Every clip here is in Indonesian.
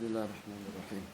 Bismillahirrahmanirrahim.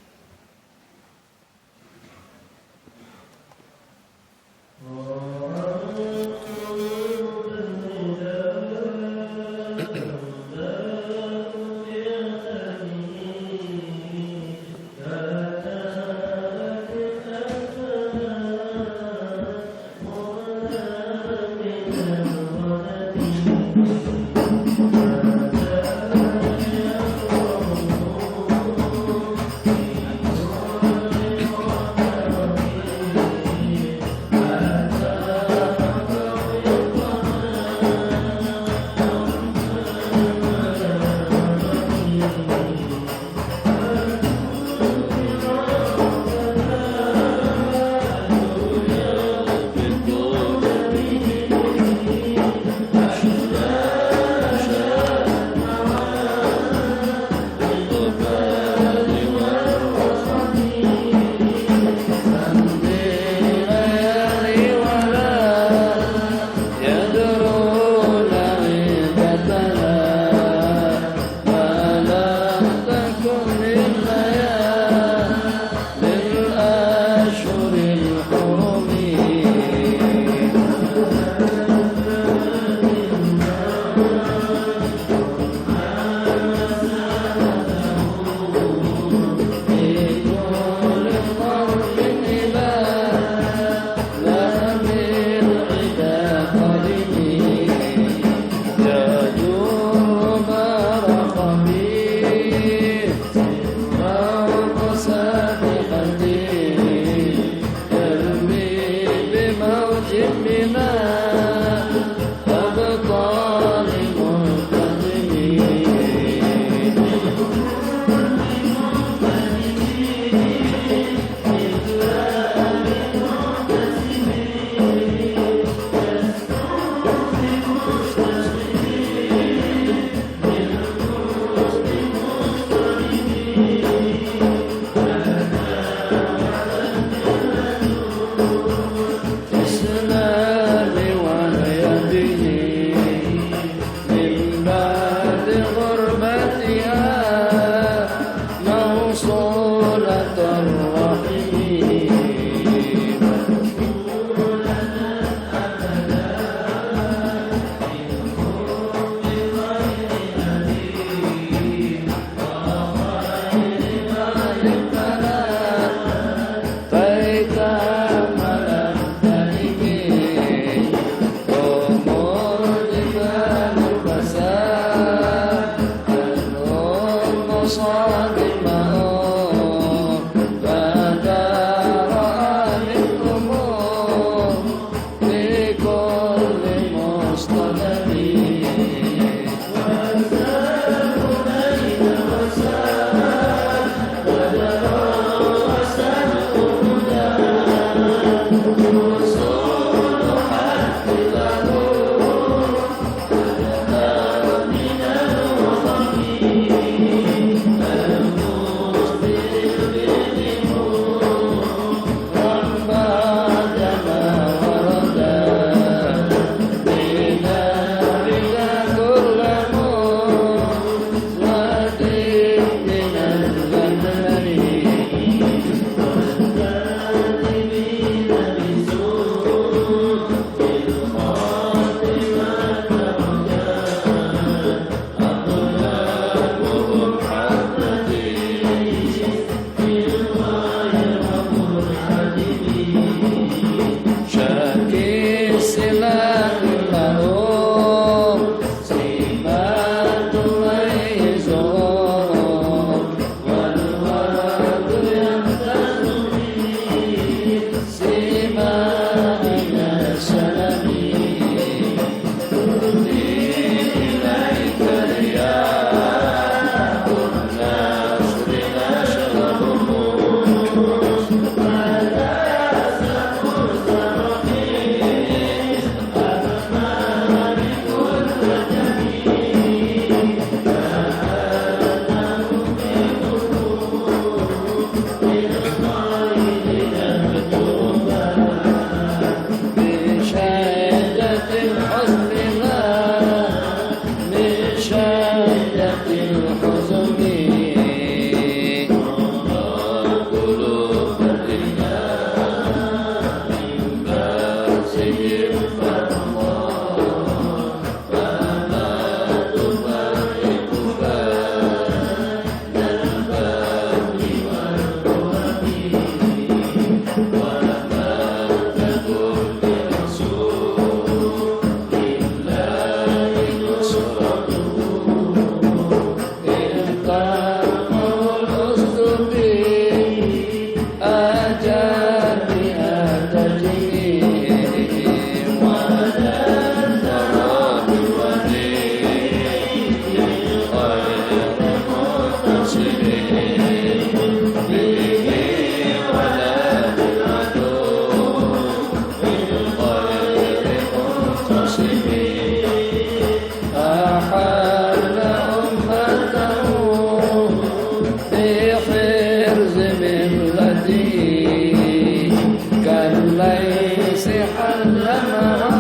الليث حلمها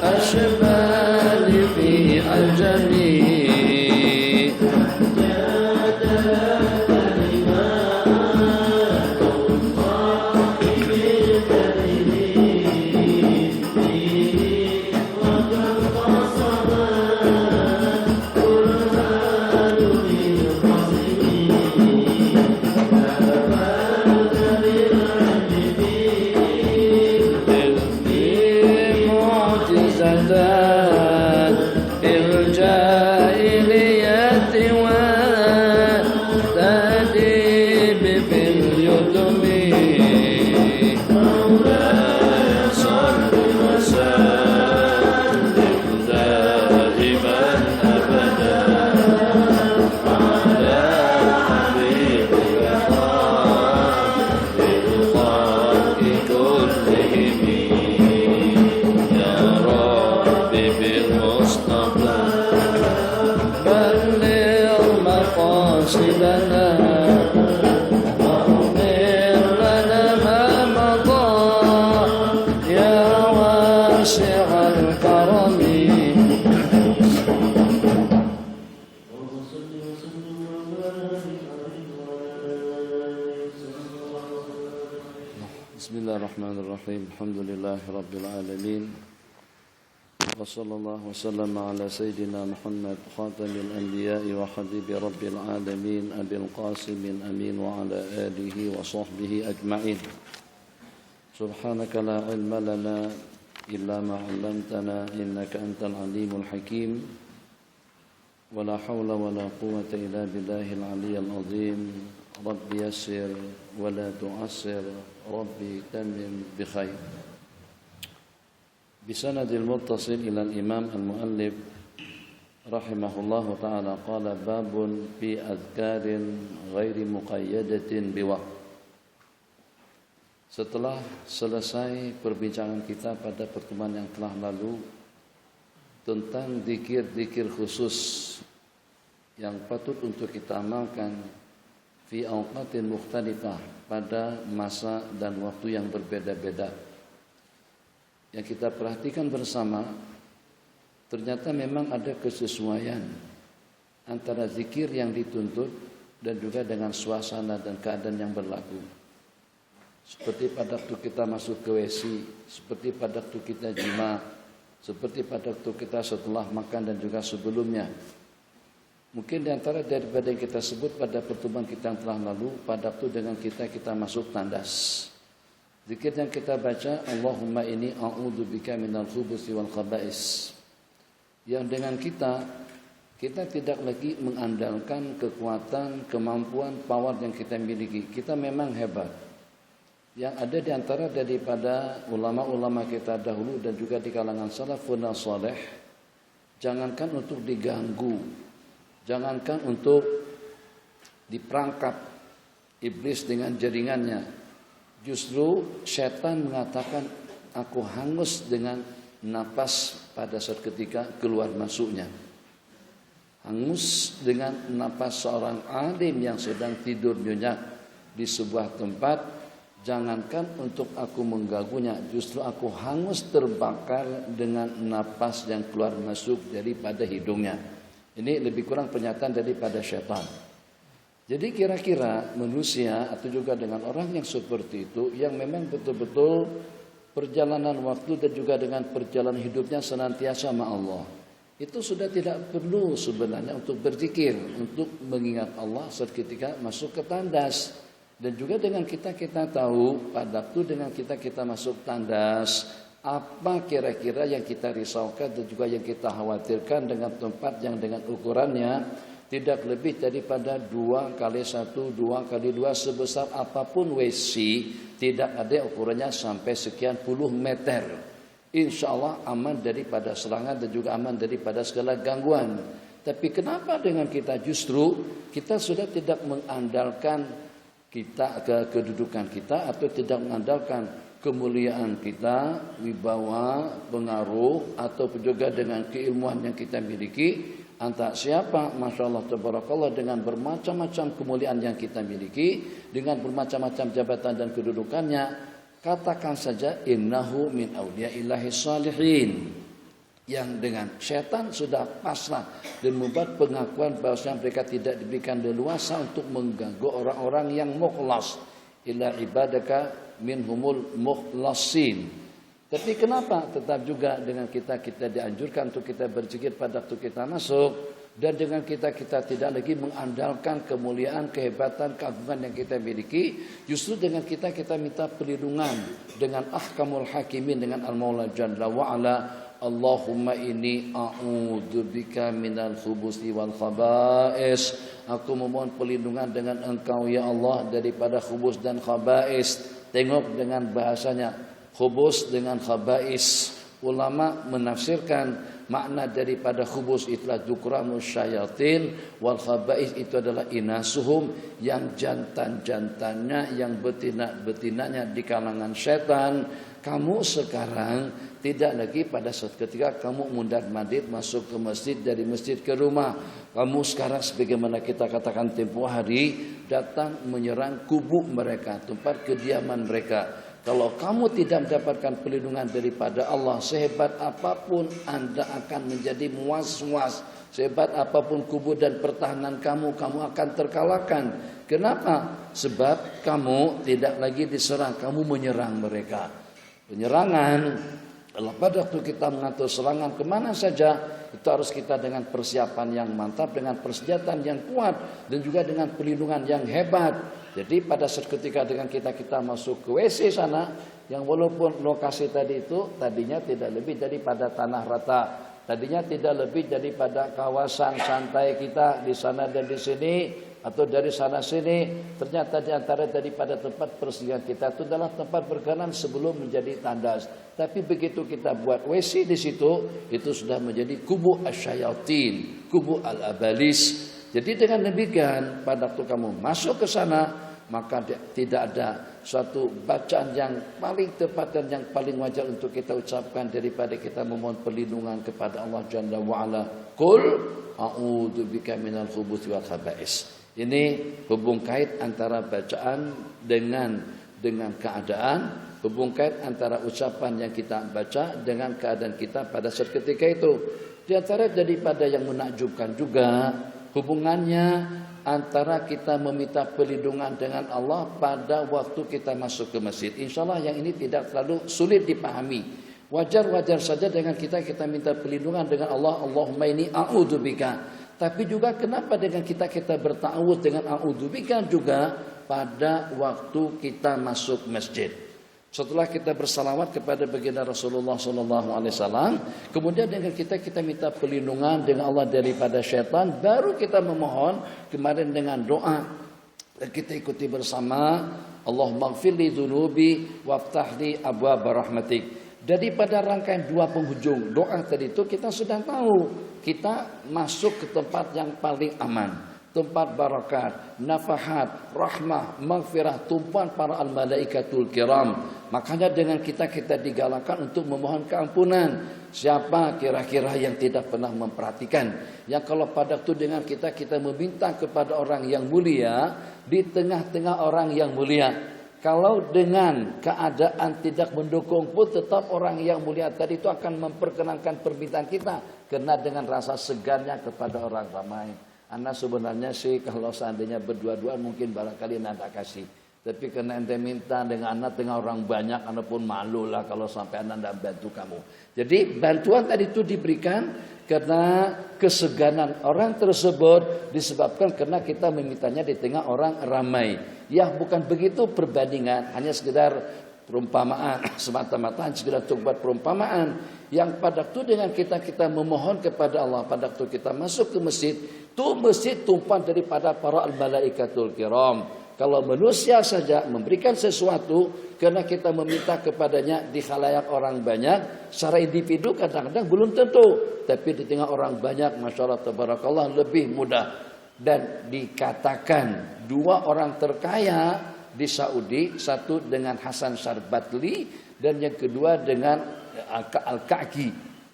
أشبال في عجمي Bismillahirrahmanirrahim. Alhamdulillahirabbil alamin. Wassallallahu wasallam ala sayyidina Muhammad khatamil anbiya'i wa habibi rabbil alamin abil qasim amin wa ala alihi wa sahbihi ajma'in. Subhanaka la ilma lana illa ma 'allamtana innaka antal alimul hakim. Wa la hawla wa la quwwata illa billahil aliyyil azim. Rabbi yassir wa la tu'assir. Rabbi tamim bi khair. Bisanadil muttasil ila al-imam al-muallif rahimahullahu ta'ala qala babun fi adhkarin ghairi muqayyadatin biwaqt. Setelah selesai perbincangan kita pada pertemuan yang telah lalu tentang zikir-zikir khusus yang patut untuk kita amalkan fi awqatin mukhtalifah, pada masa dan waktu yang berbeda-beda. Yang kita perhatikan bersama, ternyata memang ada kesesuaian antara zikir yang dituntut dan juga dengan suasana dan keadaan yang berlaku. Seperti pada waktu kita masuk ke WC, seperti pada waktu kita jima, seperti pada waktu kita setelah makan dan juga sebelumnya. Mungkin diantara daripada yang kita sebut pada pertemuan kita yang telah lalu, pada waktu dengan kita masuk tandas. Zikir yang kita baca, Allahumma inni a'udzubika minal khubuthi wal khaba'is. Yang dengan kita tidak lagi mengandalkan kekuatan, kemampuan, power yang kita miliki. Kita memang hebat. Yang ada diantara daripada ulama-ulama kita dahulu dan juga di kalangan salafun saleh, jangankan untuk diganggu, jangankan untuk diperangkap iblis dengan jaringannya. Justru setan mengatakan, aku hangus dengan napas pada saat ketika keluar masuknya. Hangus dengan napas seorang alim yang sedang tidur nyenyak di sebuah tempat. Jangankan untuk aku mengganggunya, justru aku hangus terbakar dengan napas yang keluar masuk daripada hidungnya. Ini lebih kurang pernyataan daripada syaitan. Jadi kira-kira manusia atau juga dengan orang yang seperti itu, yang memang betul-betul perjalanan waktu dan juga dengan perjalanan hidupnya senantiasa sama Allah, itu sudah tidak perlu sebenarnya untuk berzikir, untuk mengingat Allah saat ketika masuk ke tandas. Dan juga dengan kita tahu pada waktu dengan kita masuk tandas, apa kira-kira yang kita risaukan dan juga yang kita khawatirkan dengan tempat yang dengan ukurannya tidak lebih daripada 2x1, 2x2, sebesar apapun WC, tidak ada ukurannya sampai sekian puluh meter. Insya Allah aman daripada serangan dan juga aman daripada segala gangguan. Tapi kenapa dengan kita justru kita sudah tidak mengandalkan kedudukan kita atau tidak mengandalkan kemuliaan kita, wibawa, pengaruh, atau juga dengan keilmuan yang kita miliki. Entah siapa, Masya Allah, Tabarakallah, dengan bermacam-macam kemuliaan yang kita miliki, dengan bermacam-macam jabatan dan kedudukannya, Katakan saja innahu min awliyaillahi shalihin. Yang dengan setan sudah pasrah dan membuat pengakuan bahwasanya mereka tidak diberikan leluasa untuk mengganggu orang-orang yang mukhlas. Illa ibadaka minhumul mukhlasin. Tapi kenapa tetap juga dengan kita dianjurkan untuk kita berzikir pada waktu kita masuk, dan dengan kita tidak lagi mengandalkan kemuliaan, kehebatan, keagungan yang kita miliki, justru dengan kita minta perlindungan dengan ahkamul hakimin, dengan al-Maula Jalla wa Ala. Allahumma inni a'udzubika minal khubuthi wal khaba'is. Aku memohon perlindungan dengan Engkau ya Allah daripada khubus dan khaba'is. Tengok dengan bahasanya khubus dengan khaba'is. Ulama menafsirkan makna daripada khubus itulah dzukranus syayatin, wal khaba'is itu adalah inasuhum, yang jantan-jantannya, yang betina-betinanya di kalangan setan. Kamu sekarang tidak lagi pada saat ketika kamu mundar-mandir masuk ke masjid, dari masjid ke rumah. Kamu sekarang sebagaimana kita katakan tempoh hari datang menyerang kubu mereka, tempat kediaman mereka. Kalau kamu tidak mendapatkan perlindungan daripada Allah, sehebat apapun Anda akan menjadi was-was. Sehebat apapun kubu dan pertahanan kamu akan terkalahkan. Kenapa? Sebab kamu tidak lagi diserang, kamu menyerang mereka. Penyerangan, kalau pada waktu kita mengatur serangan kemana saja, itu harus kita dengan persiapan yang mantap, dengan persenjataan yang kuat, dan juga dengan perlindungan yang hebat. Jadi pada saat ketika dengan kita masuk ke WC sana, yang walaupun lokasi tadi itu tadinya tidak lebih daripada tanah rata, tadinya tidak lebih daripada kawasan santai kita di sana dan di sini, atau dari sana sini, ternyata di antara daripada tempat persinggahan kita itu adalah tempat berkenan sebelum menjadi tandas. Tapi begitu kita buat WC di situ, itu sudah menjadi kubu asyayatin, kubu al-abalis. Jadi dengan demikian pada waktu kamu masuk ke sana, maka tidak ada suatu bacaan yang paling tepat dan yang paling wajar untuk kita ucapkan daripada kita memohon perlindungan kepada Allah Jalla wa Ala. Qul a'udzubika minal khubuthi wal khaba'is. Ini hubung kait antara bacaan dengan keadaan, hubung kait antara ucapan yang kita baca dengan keadaan kita pada saat ketika itu. Di antara daripada yang menakjubkan juga hubungannya antara kita meminta perlindungan dengan Allah pada waktu kita masuk ke masjid. Insyaallah yang ini tidak terlalu sulit dipahami. Wajar-wajar saja dengan kita minta perlindungan dengan Allah. Allahumma inni a'udzubika. Tapi juga kenapa dengan kita berta'awudz dengan a'udzubika juga pada waktu kita masuk masjid. Setelah kita bersalawat kepada baginda Rasulullah SAW, kemudian dengan kita minta perlindungan dengan Allah daripada syaitan, baru kita memohon kemarin dengan doa. Dan kita ikuti bersama, Allahumma ighfirli dzunubi waftahli abwaaba rahmatik. Daripada rangkaian dua penghujung doa tadi itu kita sudah tahu, kita masuk ke tempat yang paling aman, tempat barakat, nafahat, rahmah, maghfirah, tumpuan para al-malaikatul kiram. Makanya dengan kita digalakkan untuk memohon keampunan. Siapa kira-kira yang tidak pernah memperhatikan, yang kalau pada waktu dengan kita meminta kepada orang yang mulia di tengah-tengah orang yang mulia, kalau dengan keadaan tidak mendukung pun tetap orang yang mulia tadi itu akan memperkenankan permintaan kita, karena dengan rasa segannya kepada orang ramai. Anak sebenarnya sih kalau seandainya berdua-duaan mungkin barangkali anda kasih. Tapi karena ente minta dengan anak dengan orang banyak, anak pun malu lah kalau sampai anak tidak bantu kamu. Jadi bantuan tadi itu diberikan karena keseganan orang tersebut disebabkan karena kita memintanya di tengah orang ramai. Ya bukan begitu perbandingan, hanya sekedar perumpamaan semata-mata, hanya sekedar untuk buat perumpamaan. Yang pada waktu dengan kita memohon kepada Allah pada waktu kita masuk ke masjid, itu masjid tumpah daripada para al-malaikatul kiram. Kalau manusia saja memberikan sesuatu karena kita meminta kepadanya di khalayak orang banyak, secara individu kadang-kadang belum tentu. Tapi di tengah orang banyak, Masya Allah, tabarakallah, lebih mudah. Dan dikatakan dua orang terkaya di Saudi, satu dengan Hasan Syarbatli dan yang kedua dengan Al-Ka'ki.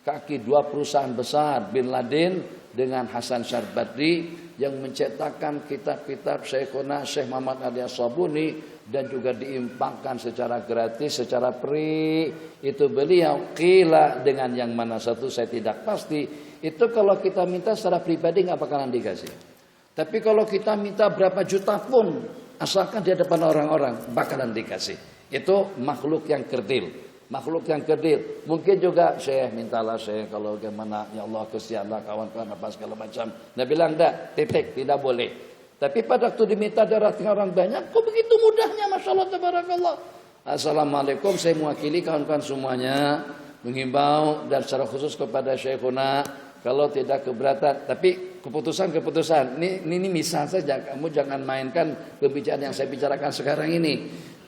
Ka'ki dua perusahaan besar, Bin Laden dengan Hasan Syarbadri yang mencetakkan kitab-kitab Syekhuna Syekh Muhammad Ali As-Sabuni dan juga diimpakkan secara gratis, secara free. Itu beliau qila dengan yang mana satu saya tidak pasti. Itu kalau kita minta secara pribadi nggak bakalan dikasih. Tapi kalau kita minta berapa juta pun, asalkan di depan orang-orang, bakalan dikasih. Itu makhluk yang kerdil. Makhluk yang kerdil. Mungkin juga Syekh, mintalah Syekh kalau gimana, ya Allah kesianlah kawan-kawan apa segala macam. Dia bilang enggak, titik, tidak boleh. Tapi pada waktu diminta dari orang banyak, kok begitu mudahnya, Masya Allah, tabarakallah. Assalamualaikum, saya mewakili kawan-kawan semuanya, menghimbau dan secara khusus kepada Syekhuna, kalau tidak keberatan, tapi keputusan, ini misal saja, kamu jangan mainkan pembicaraan yang saya bicarakan sekarang ini.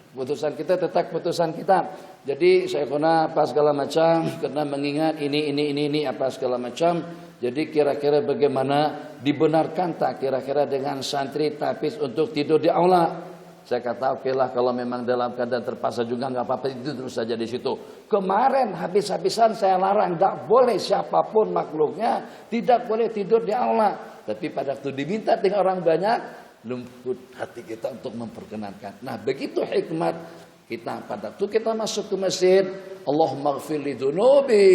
Keputusan kita tetap keputusan kita. Jadi Syekhuna apa segala macam, karena mengingat ini apa segala macam. Jadi kira-kira bagaimana, dibenarkan tak kira-kira dengan santri tapis untuk tidur di aula? Saya kata oke lah, kalau memang dalam keadaan terpaksa juga nggak apa-apa, itu terus saja di situ. Kemarin habis-habisan saya larang, nggak boleh siapapun makhluknya tidak boleh tidur di aula. Tapi pada waktu diminta dengan orang banyak, lembut hati kita untuk memperkenankan. Nah, begitu hikmat kita pada waktu kita masuk ke masjid, Allahumma ighfir li dzunubi.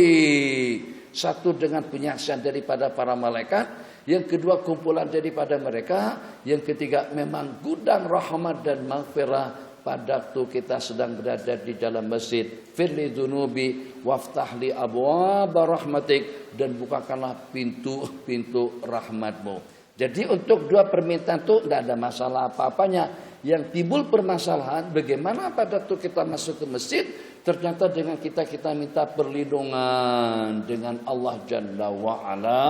Satu dengan penyaksian daripada para malaikat, yang kedua kumpulan daripada mereka, yang ketiga memang gudang rahmat dan maghfirah pada waktu kita sedang berada di dalam masjid. Firli dzunubi waftah li abwaab rahmatik, dan bukakanlah pintu-pintu rahmatmu. Jadi untuk dua permintaan itu tidak ada masalah apa-apanya. Yang timbul permasalahan bagaimana pada waktu kita masuk ke masjid, ternyata dengan kita minta perlindungan dengan Allah Jalla wa'ala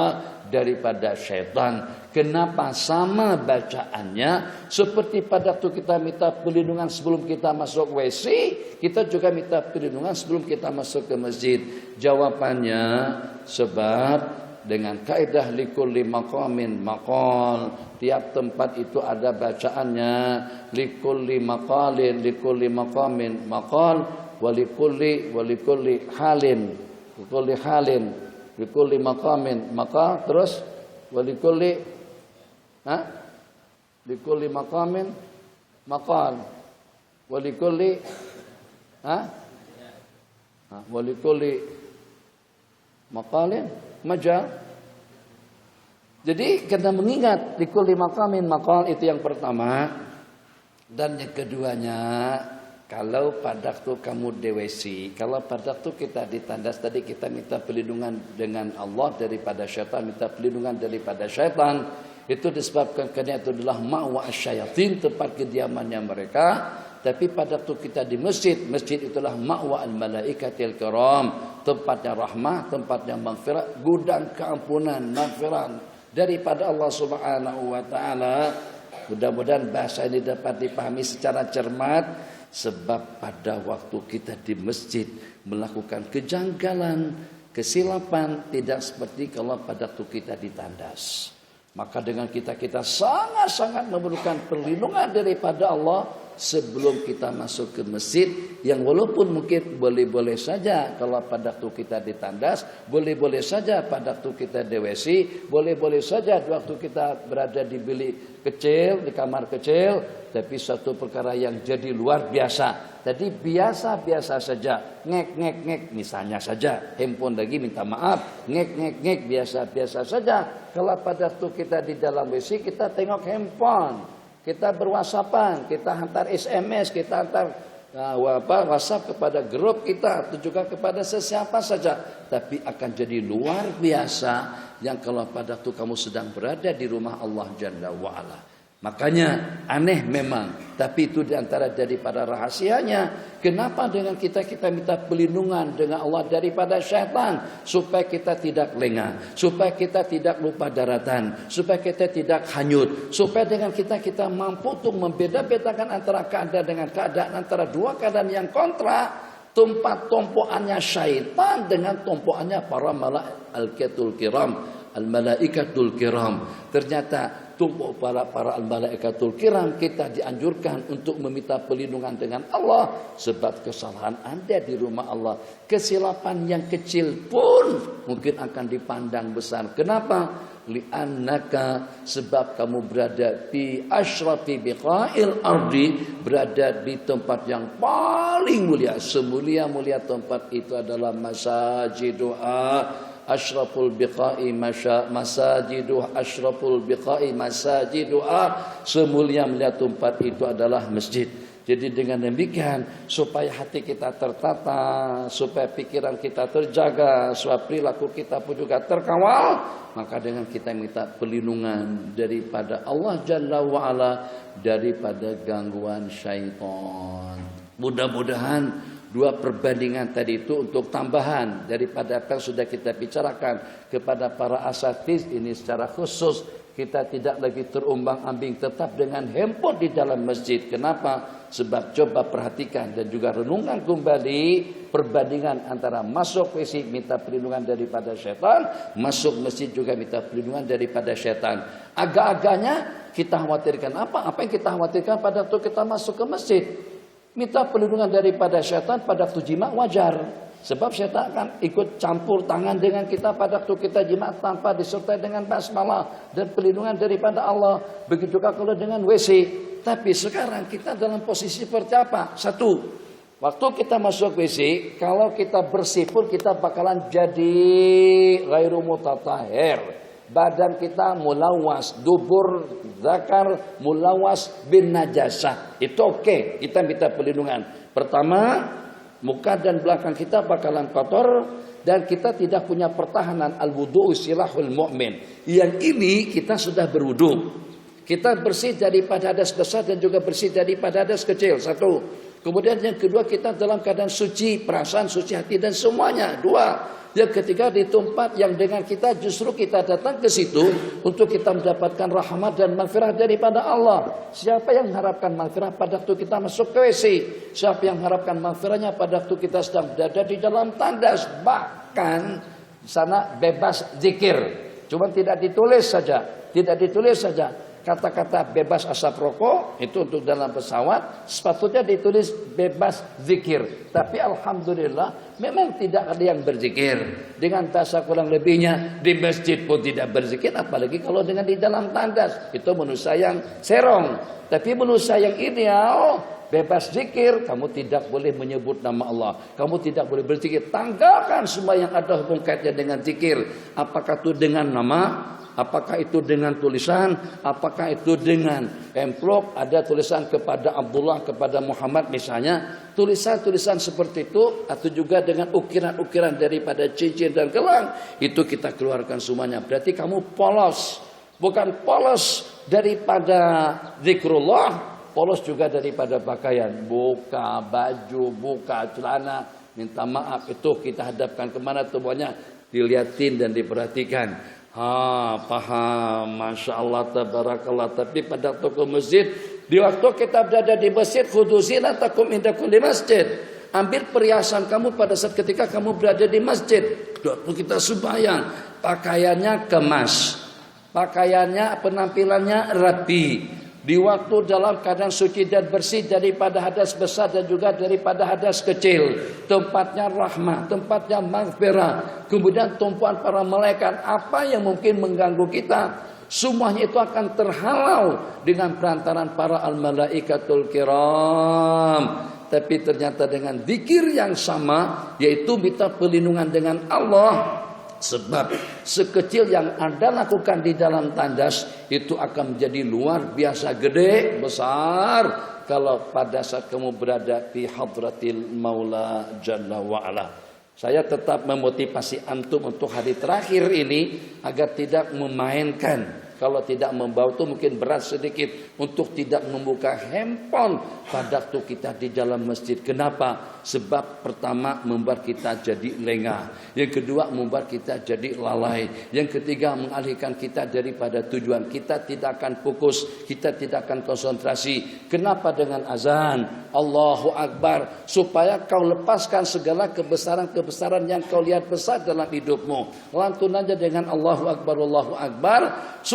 daripada syaitan. Kenapa sama bacaannya seperti pada waktu kita minta perlindungan sebelum kita masuk WC, kita juga minta perlindungan sebelum kita masuk ke masjid. Jawabannya sebab dengan kaidah likulli maqamin maqal, tiap tempat itu ada bacaannya. Likulli maqalin likulli maqamin maqal, walikulli halin likulli maqamin maqal, terus walikulli likulli maqamin maqal, walikulli walikulli maqalin majal. Jadi kita mengingat likulli maqamin maqal, itu yang pertama. Dan yang keduanya, kalau pada waktu kamu DWC, kalau pada waktu kita ditandas tadi kita minta perlindungan dengan Allah daripada syaitan, minta perlindungan daripada syaitan, itu disebabkan karena itu adalah ma'wa asyayatin, tempat kediamannya mereka. Tapi pada waktu kita di masjid, masjid itulah ma'wa al-malaikatil kiram, tempatnya rahmah, tempatnya maghfirah, gudang keampunan, maghfirah daripada Allah Subhanahu wa taala. Mudah-mudahan bahasa ini dapat dipahami secara cermat, sebab pada waktu kita di masjid melakukan kejanggalan, kesilapan tidak seperti kalau pada waktu kita ditandas. Maka dengan kita sangat-sangat memerlukan perlindungan daripada Allah sebelum kita masuk ke masjid, yang walaupun mungkin boleh-boleh saja kalau pada waktu kita ditandas, boleh-boleh saja pada waktu kita DWC, boleh-boleh saja waktu kita berada di bilik kecil, di kamar kecil, tapi satu perkara yang jadi luar biasa. Tadi biasa-biasa saja, ngek misalnya saja, handphone lagi minta maaf, ngek biasa-biasa saja. Kalau pada waktu kita di dalam WC kita tengok handphone, kita berwhatsappan, kita hantar SMS, kita hantar WhatsApp kepada grup kita atau juga kepada sesiapa saja, tapi akan jadi luar biasa yang kalau pada waktu kamu sedang berada di rumah Allah Jalla wa'ala. Makanya aneh memang, tapi itu diantara daripada rahasianya. Kenapa dengan kita minta perlindungan dengan Allah daripada syaitan, supaya kita tidak lengah, supaya kita tidak lupa daratan, supaya kita tidak hanyut, supaya dengan kita mampu untuk membeda-bedakan antara keadaan dengan keadaan, antara dua keadaan yang kontra. Tempat tompokannya syaitan dengan tompokannya para malaikatul kiram, al-malaikatul kiram. Ternyata tumpuk para al-malaikatul kiram, kita dianjurkan untuk meminta perlindungan dengan Allah. Sebab kesalahan Anda di rumah Allah, kesilapan yang kecil pun mungkin akan dipandang besar. Kenapa? Li'annaka, sebab kamu berada di asyrafi biqa'il ardi, berada di tempat yang paling mulia. Semulia-mulia tempat itu adalah masajidua, asyraful biqa'i masajiduha, asyraful biqa'i masajiduha, semulia-mulia tempat itu adalah masjid. Jadi dengan demikian supaya hati kita tertata, supaya pikiran kita terjaga, supaya perilaku kita pun juga terkawal, maka dengan kita minta perlindungan daripada Allah Jalla wa'ala, daripada gangguan syaitan. Mudah-mudahan dua perbandingan tadi itu untuk tambahan daripada apa yang sudah kita bicarakan kepada para asatiz ini secara khusus. Kita tidak lagi terumbang-ambing tetap dengan handphone di dalam masjid. Kenapa? Sebab coba perhatikan dan juga renungkan kembali perbandingan antara masuk WC minta perlindungan daripada syaitan, masuk masjid juga minta perlindungan daripada syaitan. Agak-agaknya kita khawatirkan apa? Apa yang kita khawatirkan pada waktu kita masuk ke masjid? Minta perlindungan daripada syaitan pada waktu jima wajar. Sebab syaitan akan ikut campur tangan dengan kita pada waktu kita jima tanpa disertai dengan basmalah dan perlindungan daripada Allah. Begitu juga kalau dengan WC. Tapi sekarang kita dalam posisi seperti apa? Satu, waktu kita masuk WC, kalau kita bersih pun kita bakalan jadi ghairu mutatahhir. Badan kita mulawas, dubur zakar mulawas bin najasah. Itu oke, kita minta perlindungan. Pertama, muka dan belakang kita bakalan kotor dan kita tidak punya pertahanan. Al-wudu silahul mu'min. Yang ini kita sudah berwudu. Kita bersih daripada hadas besar dan juga bersih daripada hadas kecil. Satu. Kemudian yang kedua, kita dalam keadaan suci, perasaan suci hati dan semuanya. Dua. Yang ketiga, di tempat yang dengan kita justru kita datang ke situ untuk kita mendapatkan rahmat dan maghfirah daripada Allah. Siapa yang mengharapkan maghfirah pada waktu kita masuk ke WC? Siapa yang mengharapkan maghfirahnya pada waktu kita sedang berada di dalam tandas? Bahkan di sana bebas zikir. Cuma tidak ditulis saja. Tidak ditulis saja. Kata-kata bebas asap rokok itu untuk dalam pesawat, sepatutnya ditulis bebas zikir. Tapi alhamdulillah memang tidak ada yang berzikir. Dengan bahasa kurang lebihnya, di masjid pun tidak berzikir, apalagi kalau dengan di dalam tandas. Itu manusia yang serong. Tapi manusia yang ideal, bebas zikir, kamu tidak boleh menyebut nama Allah, kamu tidak boleh berzikir. Tanggalkan semua yang ada hubung kaitnya dengan zikir. Apakah itu dengan nama, apakah itu dengan tulisan, apakah itu dengan amplop, ada tulisan kepada Abdullah, kepada Muhammad misalnya, tulisan-tulisan seperti itu, atau juga dengan ukiran-ukiran daripada cincin dan gelang, itu kita keluarkan semuanya. Berarti kamu polos, bukan polos daripada zikrullah, polos juga daripada pakaian, buka baju, buka celana, minta maaf, itu kita hadapkan kemana semuanya, dilihatin dan diperhatikan. Paham, Masya Allah, tabarakallah. Tapi pada toko masjid, di waktu kita berada di masjid, khudu zinatakum inda kulli masjid. Ambil perhiasan kamu pada saat ketika kamu berada di masjid. Waktu kita sembahyang, pakaiannya kemas, pakaiannya, penampilannya rapi. Di waktu dalam keadaan suci dan bersih daripada hadas besar dan juga daripada hadas kecil. Tempatnya rahmah, tempatnya maghfirah. Kemudian tumpuan para malaikat, apa yang mungkin mengganggu kita, semuanya itu akan terhalau dengan perantaran para al-malaikatul kiram. Tapi ternyata dengan zikir yang sama, yaitu minta perlindungan dengan Allah. Sebab sekecil yang Anda lakukan di dalam tandas itu akan menjadi luar biasa gede, besar, kalau pada saat kamu berada di hadratil Maula Jalla wa'ala. Saya tetap memotivasi antum untuk hari terakhir ini agar tidak memainkan. Kalau tidak membawa itu mungkin berat sedikit untuk tidak membuka handphone pada waktu kita di dalam masjid. Kenapa? Sebab pertama membuat kita jadi lengah. Yang kedua membuat kita jadi lalai. Yang ketiga mengalihkan kita daripada tujuan. Kita tidak akan fokus, kita tidak akan konsentrasi. Kenapa dengan azan? Allahu Akbar. Supaya kau lepaskan segala kebesaran-kebesaran yang kau lihat besar dalam hidupmu. Lantun aja dengan Allahu Akbar, Allahu Akbar.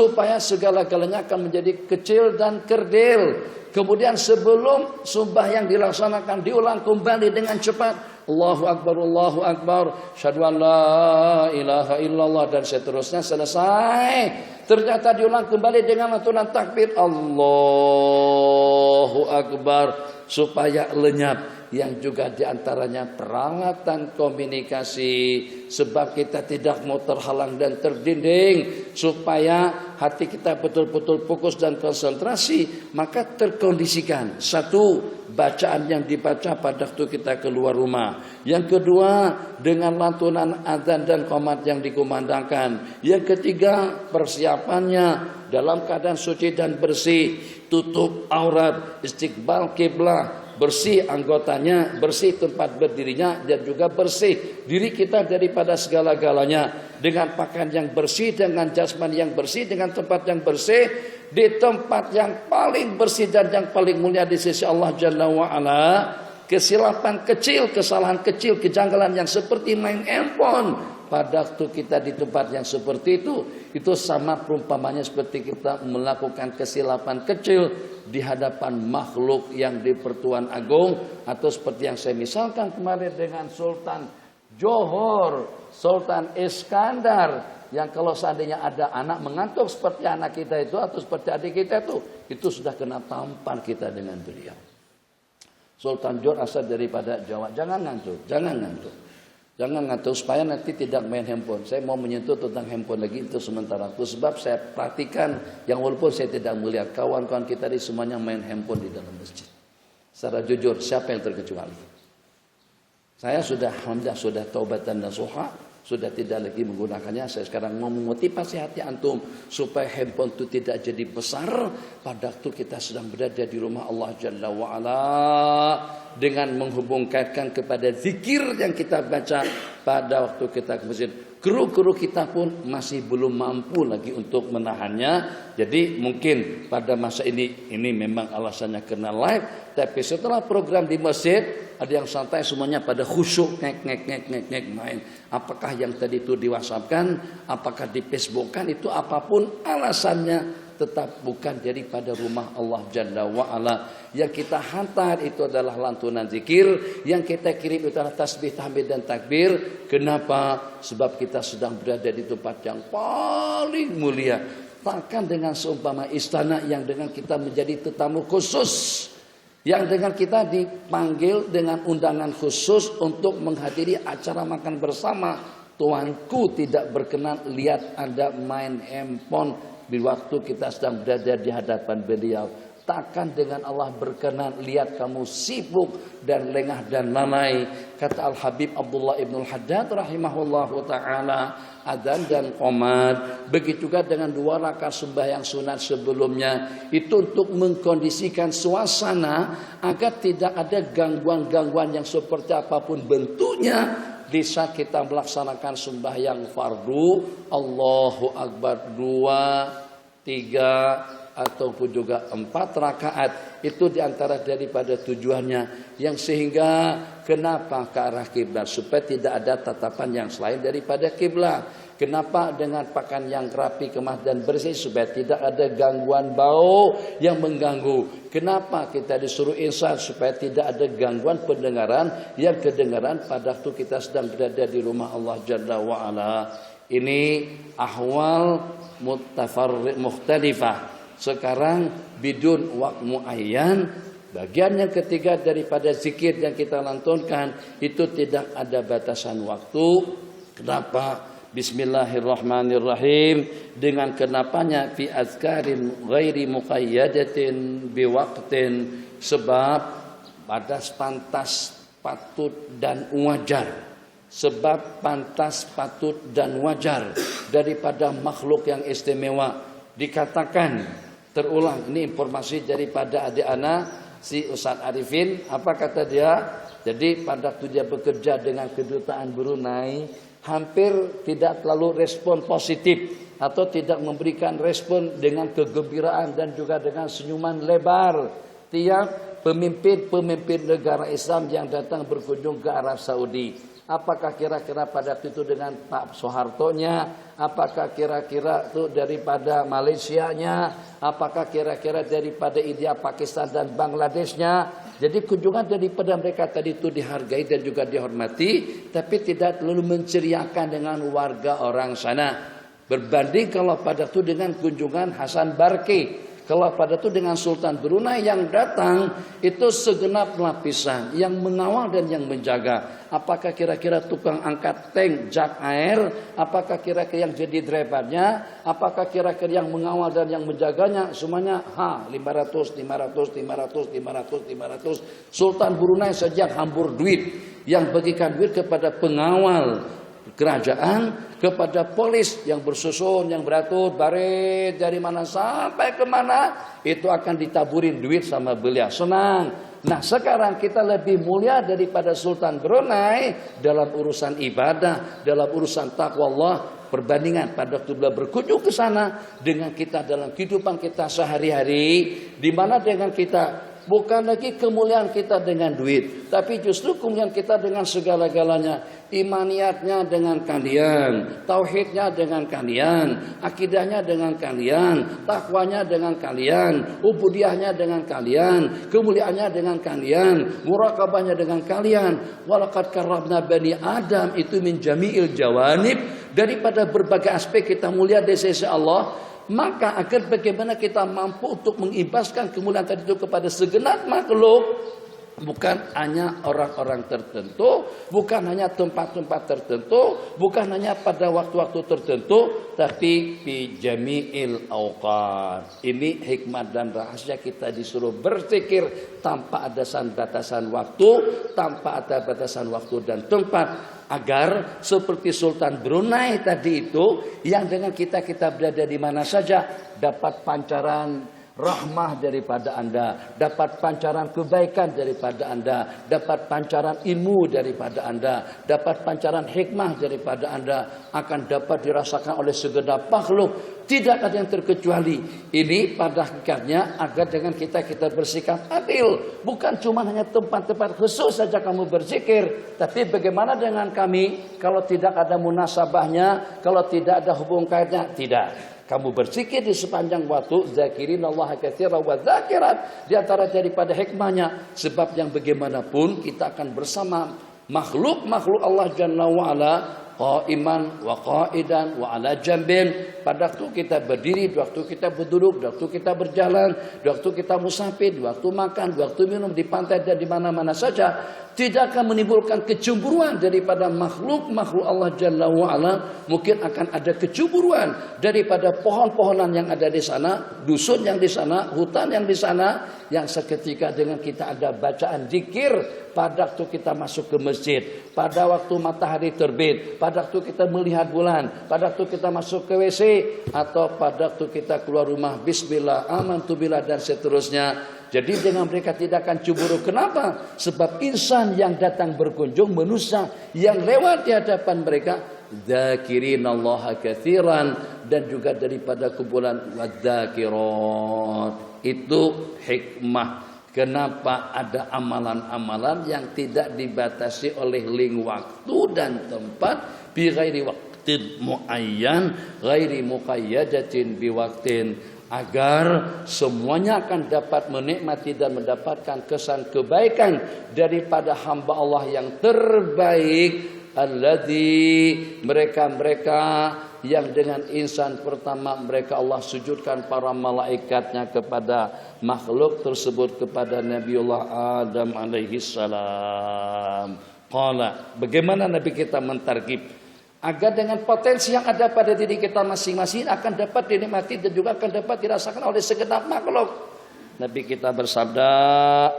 supaya segala-galanya akan menjadi kecil dan kerdil. Kemudian sebelum sembahyang dilaksanakan diulang kembali dengan cepat. Allahu Akbar, syahadu an la ilaha illallah dan seterusnya selesai. Ternyata diulang kembali dengan lantunan takbir Allahu Akbar supaya lenyap. Yang juga diantaranya peralatan komunikasi, sebab kita tidak mau terhalang dan terdinding, supaya hati kita betul-betul fokus dan konsentrasi, maka terkondisikan. Satu, bacaan yang dibaca pada waktu kita keluar rumah. Yang kedua, dengan lantunan adzan dan qomat yang dikumandangkan. Yang ketiga, persiapannya dalam keadaan suci dan bersih, tutup aurat, istiqbal kiblah, bersih anggotanya, bersih tempat berdirinya, dan juga bersih diri kita daripada segala-galanya, dengan pakaian yang bersih, dengan jasmani yang bersih, dengan tempat yang bersih, di tempat yang paling bersih dan yang paling mulia di sisi Allah Jalla wa'ala. Kesilapan kecil, kesalahan kecil, kejanggalan yang seperti main handphone pada waktu kita di tempat yang seperti itu sama perumpamannya seperti kita melakukan kesilapan kecil di hadapan makhluk yang di Pertuan Agung, atau seperti yang saya misalkan kemarin dengan Sultan Johor, Sultan Iskandar, yang kalau seandainya ada anak mengantuk seperti anak kita itu atau seperti adik kita itu sudah kena tampar kita dengan beliau. Sultan Johor asal daripada Jawa, jangan ngantuk. Jangan ngantuk supaya nanti tidak main handphone. Saya mau menyentuh tentang handphone lagi itu sementara waktu, sebab saya perhatikan yang walaupun saya tidak melihat kawan-kawan kita di semuanya main handphone di dalam masjid. Secara jujur, siapa yang terkecuali? Saya sudah alhamdulillah sudah taubatan dan nasuha, sudah tidak lagi menggunakannya. Saya sekarang mau memotivasi hati antum supaya handphone itu tidak jadi besar pada waktu kita sedang berada di rumah Allah Jalla wa'ala, dengan menghubungkan kepada zikir yang kita baca pada waktu kita ke masjid. Kru-kru kita pun masih belum mampu lagi untuk menahannya. Jadi mungkin pada masa ini memang alasannya kena live, tapi setelah program di masjid ada yang santai, semuanya pada khusyuk, ngek main. Apakah yang tadi itu di WhatsApp-kan, apakah di Facebook-kan, itu apapun alasannya, tetap bukan daripada rumah Allah Jalla wa'ala. Yang kita hantar itu adalah lantunan zikir, yang kita kirim itu adalah tasbih, tahmid dan takbir. Kenapa? Sebab kita sedang berada di tempat yang paling mulia. Takkan dengan seumpama istana yang dengan kita menjadi tetamu khusus, yang dengan kita dipanggil dengan undangan khusus untuk menghadiri acara makan bersama. Tuanku tidak berkenan lihat Anda main handphone di waktu kita sedang berada di hadapan beliau. Takkan dengan Allah berkenan lihat kamu sibuk dan lengah dan lalai. Kata Al-Habib Abdullah Ibn Al-Haddad rahimahullahu ta'ala, adzan dan qomat, begitu juga dengan 2 rakaat sembahyang sunat sebelumnya, itu untuk mengkondisikan suasana agar tidak ada gangguan-gangguan yang seperti apapun bentuknya di saat kita melaksanakan sembahyang fardu. Allahu Akbar 2, 3 ataupun juga 4 rakaat, itu diantara daripada tujuannya, yang sehingga kenapa ke arah kiblat, supaya tidak ada tatapan yang selain daripada kiblat. Kenapa dengan pakaian yang rapi, kemas dan bersih, supaya tidak ada gangguan bau yang mengganggu. Kenapa kita disuruh insaf, supaya tidak ada gangguan pendengaran yang kedengaran pada waktu kita sedang berada di rumah Allah Jalla wa'ala. Ini ahwal mukhtalifah. Sekarang bidun waqt muayyan, bagian yang ketiga daripada zikir yang kita lantunkan itu tidak ada batasan waktu. Kenapa? Bismillahirrahmanirrahim. Dengan kenapanya fi azkarin ghairi muqayyadatin biwaqtin, sebab pada pantas, patut dan wajar. Sebab pantas, patut dan wajar daripada makhluk yang istimewa. Dikatakan, terulang, ini informasi daripada adik anak si Ustaz Arifin. Apa kata dia? Jadi pada waktu dia bekerja dengan kedutaan Brunei, hampir tidak terlalu respon positif atau tidak memberikan respon dengan kegembiraan dan juga dengan senyuman lebar. Tiap pemimpin-pemimpin negara Islam yang datang berkunjung ke Arab Saudi. Apakah kira-kira pada itu dengan Pak Soehartonya? Apakah kira-kira itu daripada Malaysianya? Apakah kira-kira daripada India, Pakistan dan Bangladeshnya? Jadi kunjungan daripada mereka tadi itu dihargai dan juga dihormati, tapi tidak terlalu menceriakan dengan warga orang sana. Berbanding kalau pada itu dengan kunjungan Hasan Barke. Kalau pada itu dengan Sultan Brunei yang datang itu segenap lapisan yang mengawal dan yang menjaga. Apakah kira-kira tukang angkat tank jak air? Apakah kira-kira yang jadi drivernya? Apakah kira-kira yang mengawal dan yang menjaganya? Semuanya 500. Sultan Brunei sejak hambur duit yang bagikan duit kepada pengawal kerajaan, kepada polis yang bersusun, yang beratur, baret dari mana sampai ke mana, itu akan ditaburin duit sama beliau. Senang. Nah sekarang kita lebih mulia daripada Sultan Brunei dalam urusan ibadah, dalam urusan takwa Allah. Perbandingan pada waktu beliau berkunjung ke sana dengan kita dalam kehidupan kita sehari-hari, di mana dengan kita bukan lagi kemuliaan kita dengan duit, tapi justru kemuliaan kita dengan segala-galanya. Imaniatnya dengan kalian, tauhidnya dengan kalian, akidahnya dengan kalian, takwanya dengan kalian, ubudiyahnya dengan kalian, kemuliaannya dengan kalian, muraqabahnya dengan kalian. Walaqad karramna bani Adam, itu min jami'il jawanib, daripada berbagai aspek kita mulia di sisi Allah. Maka agar bagaimana kita mampu untuk mengimbaskan kemuliaan tadi itu kepada segenap makhluk, bukan hanya orang-orang tertentu, bukan hanya tempat-tempat tertentu, bukan hanya pada waktu-waktu tertentu, tapi fi jami'il awqat. Ini hikmah dan rahasia kita disuruh berzikir tanpa ada batasan waktu, tanpa ada batasan waktu dan tempat. Agar seperti Sultan Brunei tadi itu, yang dengan kita berada di mana saja dapat pancaran rahmah daripada Anda, dapat pancaran kebaikan daripada Anda, dapat pancaran ilmu daripada Anda, dapat pancaran hikmah daripada Anda, akan dapat dirasakan oleh segenap makhluk. Tidak ada yang terkecuali. Ini pada hakikatnya agar dengan kita bersikap adil. Bukan cuma hanya tempat-tempat khusus saja kamu berzikir, tapi bagaimana dengan kami kalau tidak ada munasabahnya, kalau tidak ada hubung kaitnya? Tidak. Kamu berzikir di sepanjang waktu, zakirinallaha katsiran wa zakirat, di antara daripada hikmahnya, sebab yang bagaimanapun kita akan bersama makhluk-makhluk Allah Jalla wa Ala, qaiman wa qaidan wa ala jambin. Pada waktu kita berdiri, waktu kita berduduk, waktu kita berjalan, waktu kita musafir, waktu makan, waktu minum di pantai dan di mana-mana saja, tidak akan menimbulkan kecemburuan daripada makhluk-makhluk Allah Jalla wa Ala. Mungkin akan ada kecemburuan daripada pohon-pohonan yang ada di sana, dusun yang di sana, hutan yang di sana, yang seketika dengan kita ada bacaan zikir pada waktu kita masuk ke masjid, pada waktu matahari terbit, pada waktu kita melihat bulan, pada waktu kita masuk ke WC, atau pada waktu kita keluar rumah, bismillah, amantu billah dan seterusnya. Jadi dengan mereka tidak akan cemburu. Kenapa? Sebab insan yang datang berkunjung, manusia yang lewat di hadapan mereka, dzakirinallaha katsiran, dan juga daripada kumpulan wadzakirat. Itu hikmah. Kenapa ada amalan-amalan yang tidak dibatasi oleh link waktu dan tempat, bi ghairi waqtin muayyan, ghairi muqayyadatin bi waqtin, agar semuanya akan dapat menikmati dan mendapatkan kesan kebaikan daripada hamba Allah yang terbaik, alladzi, mereka-mereka yang dengan insan pertama mereka Allah sujudkan para malaikatnya kepada makhluk tersebut, kepada Nabiullah Adam alaihi salam. Qala, bagaimana Nabi kita mentarghib agar dengan potensi yang ada pada diri kita masing-masing akan dapat dinikmati dan juga akan dapat dirasakan oleh segenap makhluk. Nabi kita bersabda,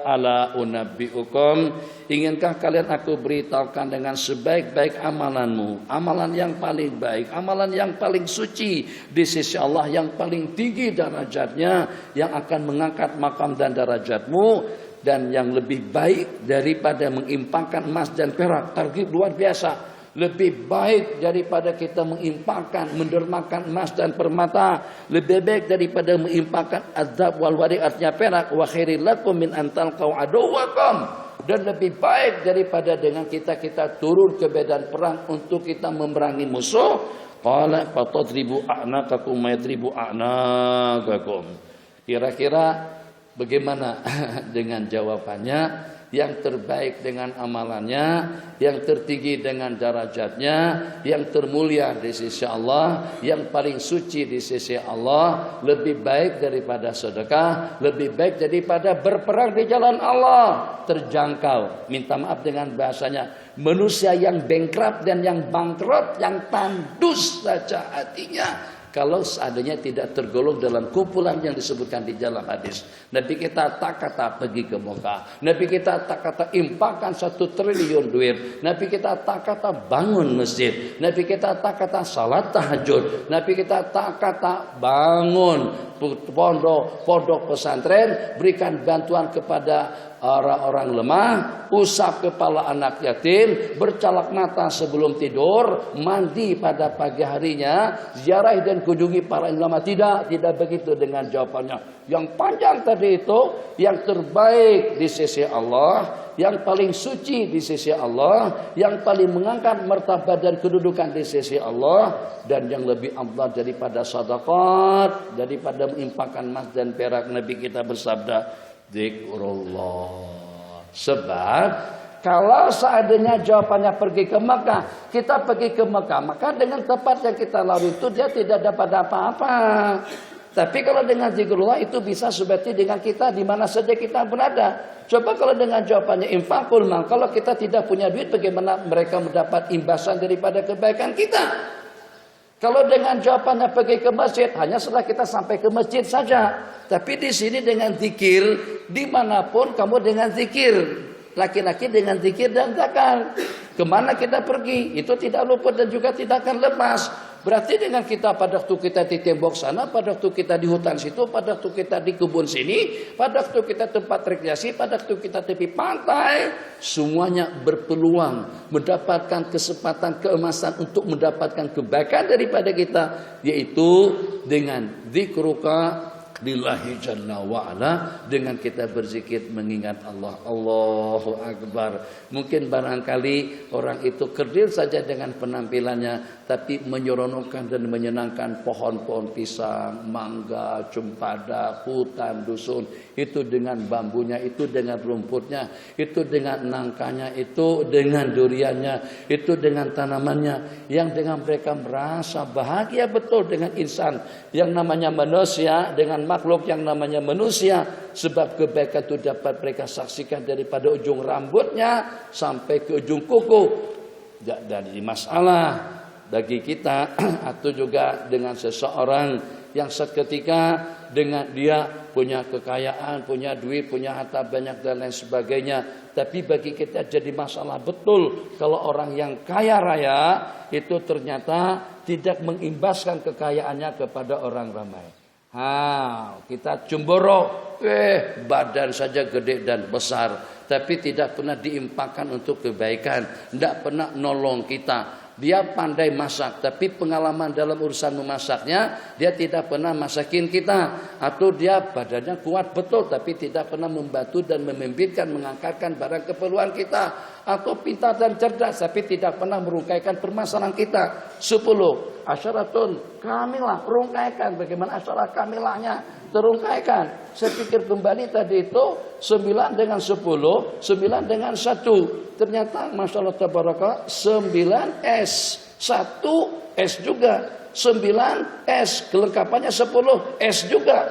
ala unabbiukum, inginkah kalian aku beritahukan dengan sebaik-baik amalanmu, amalan yang paling baik, amalan yang paling suci di sisi Allah, yang paling tinggi derajatnya, yang akan mengangkat makam dan derajatmu, dan yang lebih baik daripada mengimpangkan emas dan perak. Targhib luar biasa. Lebih baik daripada kita menginfakkan, mendermakan emas dan permata. Lebih baik daripada menginfakkan azab wal warid, artinya perak. Wa khairil lakum min antal qau aduwakum. Dan lebih baik daripada dengan kita turun ke medan perang untuk kita memerangi musuh. Qala fatadribu a'naqakum ma yadribu a'naqakum. Kira-kira bagaimana dengan jawabannya? Yang terbaik dengan amalannya, yang tertinggi dengan derajatnya, yang termulia di sisi Allah, yang paling suci di sisi Allah, lebih baik daripada sedekah, lebih baik daripada berperang di jalan Allah. Terjangkau, minta maaf dengan bahasanya, manusia yang bankrupt dan yang bangkrut, yang tandus saja hatinya, kalau seandainya tidak tergolong dalam kumpulan yang disebutkan di dalam hadis. Nabi kita tak kata pergi ke Mekah. Nabi kita tak kata impakkan 1 triliun duit. Nabi kita tak kata bangun masjid. Nabi kita tak kata salat tahajud. Nabi kita tak kata bangun pondok pesantren, berikan bantuan kepada orang-orang lemah, usap kepala anak yatim, bercalak mata sebelum tidur, mandi pada pagi harinya, ziarah dan kunjungi para ulama. Tidak begitu dengan jawabannya. Yang panjang tadi itu, yang terbaik di sisi Allah, yang paling suci di sisi Allah, yang paling mengangkat martabat dan kedudukan di sisi Allah, dan yang lebih afdal daripada sedekah, daripada menginfakkan emas dan perak. Nabi kita bersabda, zikrullah. Sebab kalau seandainya jawabannya pergi ke Mekah, kita pergi ke Mekah, maka dengan tempat yang kita lalui itu dia tidak dapat apa-apa. Tapi kalau dengan zikrullah itu bisa seperti dengan kita di mana saja kita berada. Coba kalau dengan jawabannya infakul mal, kalau kita tidak punya duit, bagaimana mereka mendapat imbasan daripada kebaikan kita? Kalau dengan jawabannya pergi ke masjid, hanya setelah kita sampai ke masjid saja. Tapi di sini dengan zikir, dimanapun kamu dengan zikir. Laki-laki dengan zikir dan zakar. Kemana kita pergi, itu tidak luput dan juga tidak akan lepas. Berarti dengan kita pada waktu kita di tembok sana, pada waktu kita di hutan situ, pada waktu kita di kebun sini, pada waktu kita tempat rekreasi, pada waktu kita tepi pantai, semuanya berpeluang mendapatkan kesempatan keemasan untuk mendapatkan kebaikan daripada kita, yaitu dengan zikruka lillahi jalla wa'ala, dengan kita berzikir mengingat Allah. Allahu Akbar. Mungkin barangkali orang itu kerdil saja dengan penampilannya, tapi menyeronokkan dan menyenangkan pohon-pohon pisang, mangga, cempada, hutan, dusun, itu dengan bambunya, itu dengan rumputnya, itu dengan nangkanya, itu dengan duriannya, itu dengan tanamannya, yang dengan mereka merasa bahagia betul dengan insan yang namanya manusia, dengan makhluk yang namanya manusia. Sebab kebaikan itu dapat mereka saksikan daripada ujung rambutnya sampai ke ujung kuku. Jadi masalah bagi kita atau juga dengan seseorang yang seketika dengan dia punya kekayaan, punya duit, punya harta banyak dan lain sebagainya. Tapi bagi kita jadi masalah betul kalau orang yang kaya raya itu ternyata tidak mengimbaskan kekayaannya kepada orang ramai. Kita cemburu, badan saja gede dan besar, tapi tidak pernah diimpakkan untuk kebaikan, tidak pernah nolong kita. Dia pandai masak, tapi pengalaman dalam urusan memasaknya, dia tidak pernah masakin kita. Atau dia badannya kuat betul, tapi tidak pernah membantu dan memimpinkan, mengangkatkan barang keperluan kita. Atau pintar dan cerdas, tapi tidak pernah merungkaikan permasalahan kita. 10 asyaratun kamilah, rungkaikan. Bagaimana asyarat kamilahnya? Terungkaikan. Saya pikir kembali tadi itu 9 dengan 10, 9 dengan 1. Ternyata Masya Allah Tabaraka 9 S, 1 S juga, 9 S, kelengkapannya 10 S juga.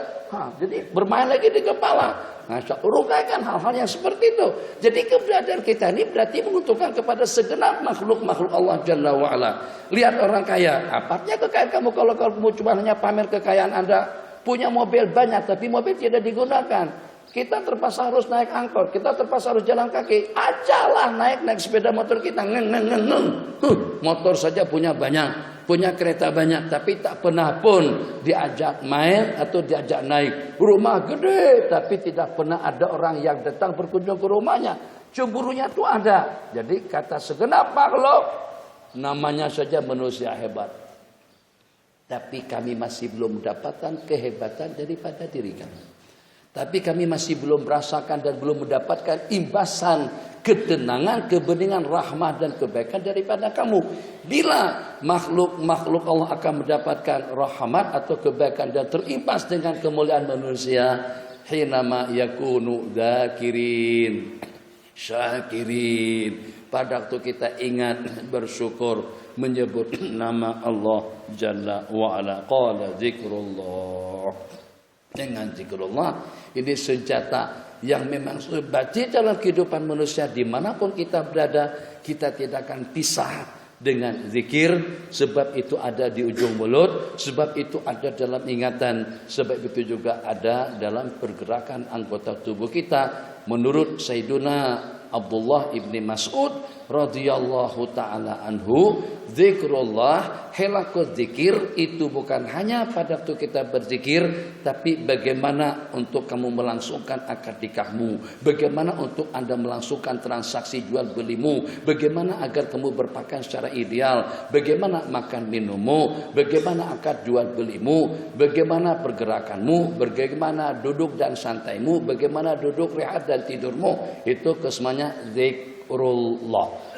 Jadi bermain lagi di kepala. Masya Allah, rungkaikan hal-hal yang seperti itu. Jadi keberadaan kita ini berarti menguntungkan kepada segenap makhluk-makhluk Allah Jalla wa'ala. Lihat orang kaya, apanya kekayaan kamu kalau kamu cuma hanya pamer kekayaan Anda? Punya mobil banyak, tapi mobil tidak digunakan. Kita terpaksa harus naik angkot, kita terpaksa harus jalan kaki. Ajalah naik sepeda motor kita. Motor saja punya banyak, punya kereta banyak, tapi tak pernah pun diajak main atau diajak naik. Rumah gede, tapi tidak pernah ada orang yang datang berkunjung ke rumahnya. Cemburunya itu ada. Jadi kata segenap makhluk, Namanya saja manusia hebat. Tapi kami masih belum mendapatkan kehebatan daripada diri kami. Tapi kami masih belum merasakan dan belum mendapatkan imbasan ketenangan, kebeningan, rahmah dan kebaikan daripada kamu. Bila makhluk Allah akan mendapatkan rahmat atau kebaikan dan terimbas dengan kemuliaan manusia, hinama yakunu dzakirin syakirin. Pada waktu kita ingat, bersyukur, menyebut nama Allah Jalla wa'ala. Qala zikrullah. Dengan zikrullah, ini senjata yang memang sebati dalam kehidupan manusia. Dimanapun kita berada, kita tidak akan pisah dengan zikir. Sebab itu ada di ujung mulut, sebab itu ada dalam ingatan, sebab itu juga ada dalam pergerakan anggota tubuh kita. Menurut Sayyiduna Abdullah ibni Mas'ud radhiyallahu ta'ala anhu, zikrullah, helakut zikir itu bukan hanya pada waktu kita berzikir, tapi bagaimana untuk kamu melangsungkan akad nikahmu, bagaimana untuk Anda melangsungkan transaksi jual belimu, bagaimana agar kamu berpakaian secara ideal, bagaimana makan minummu, bagaimana akad jual belimu, bagaimana pergerakanmu, bagaimana duduk dan santaimu, bagaimana duduk rehat dan tidurmu. Itu kesemuanya zikrullah.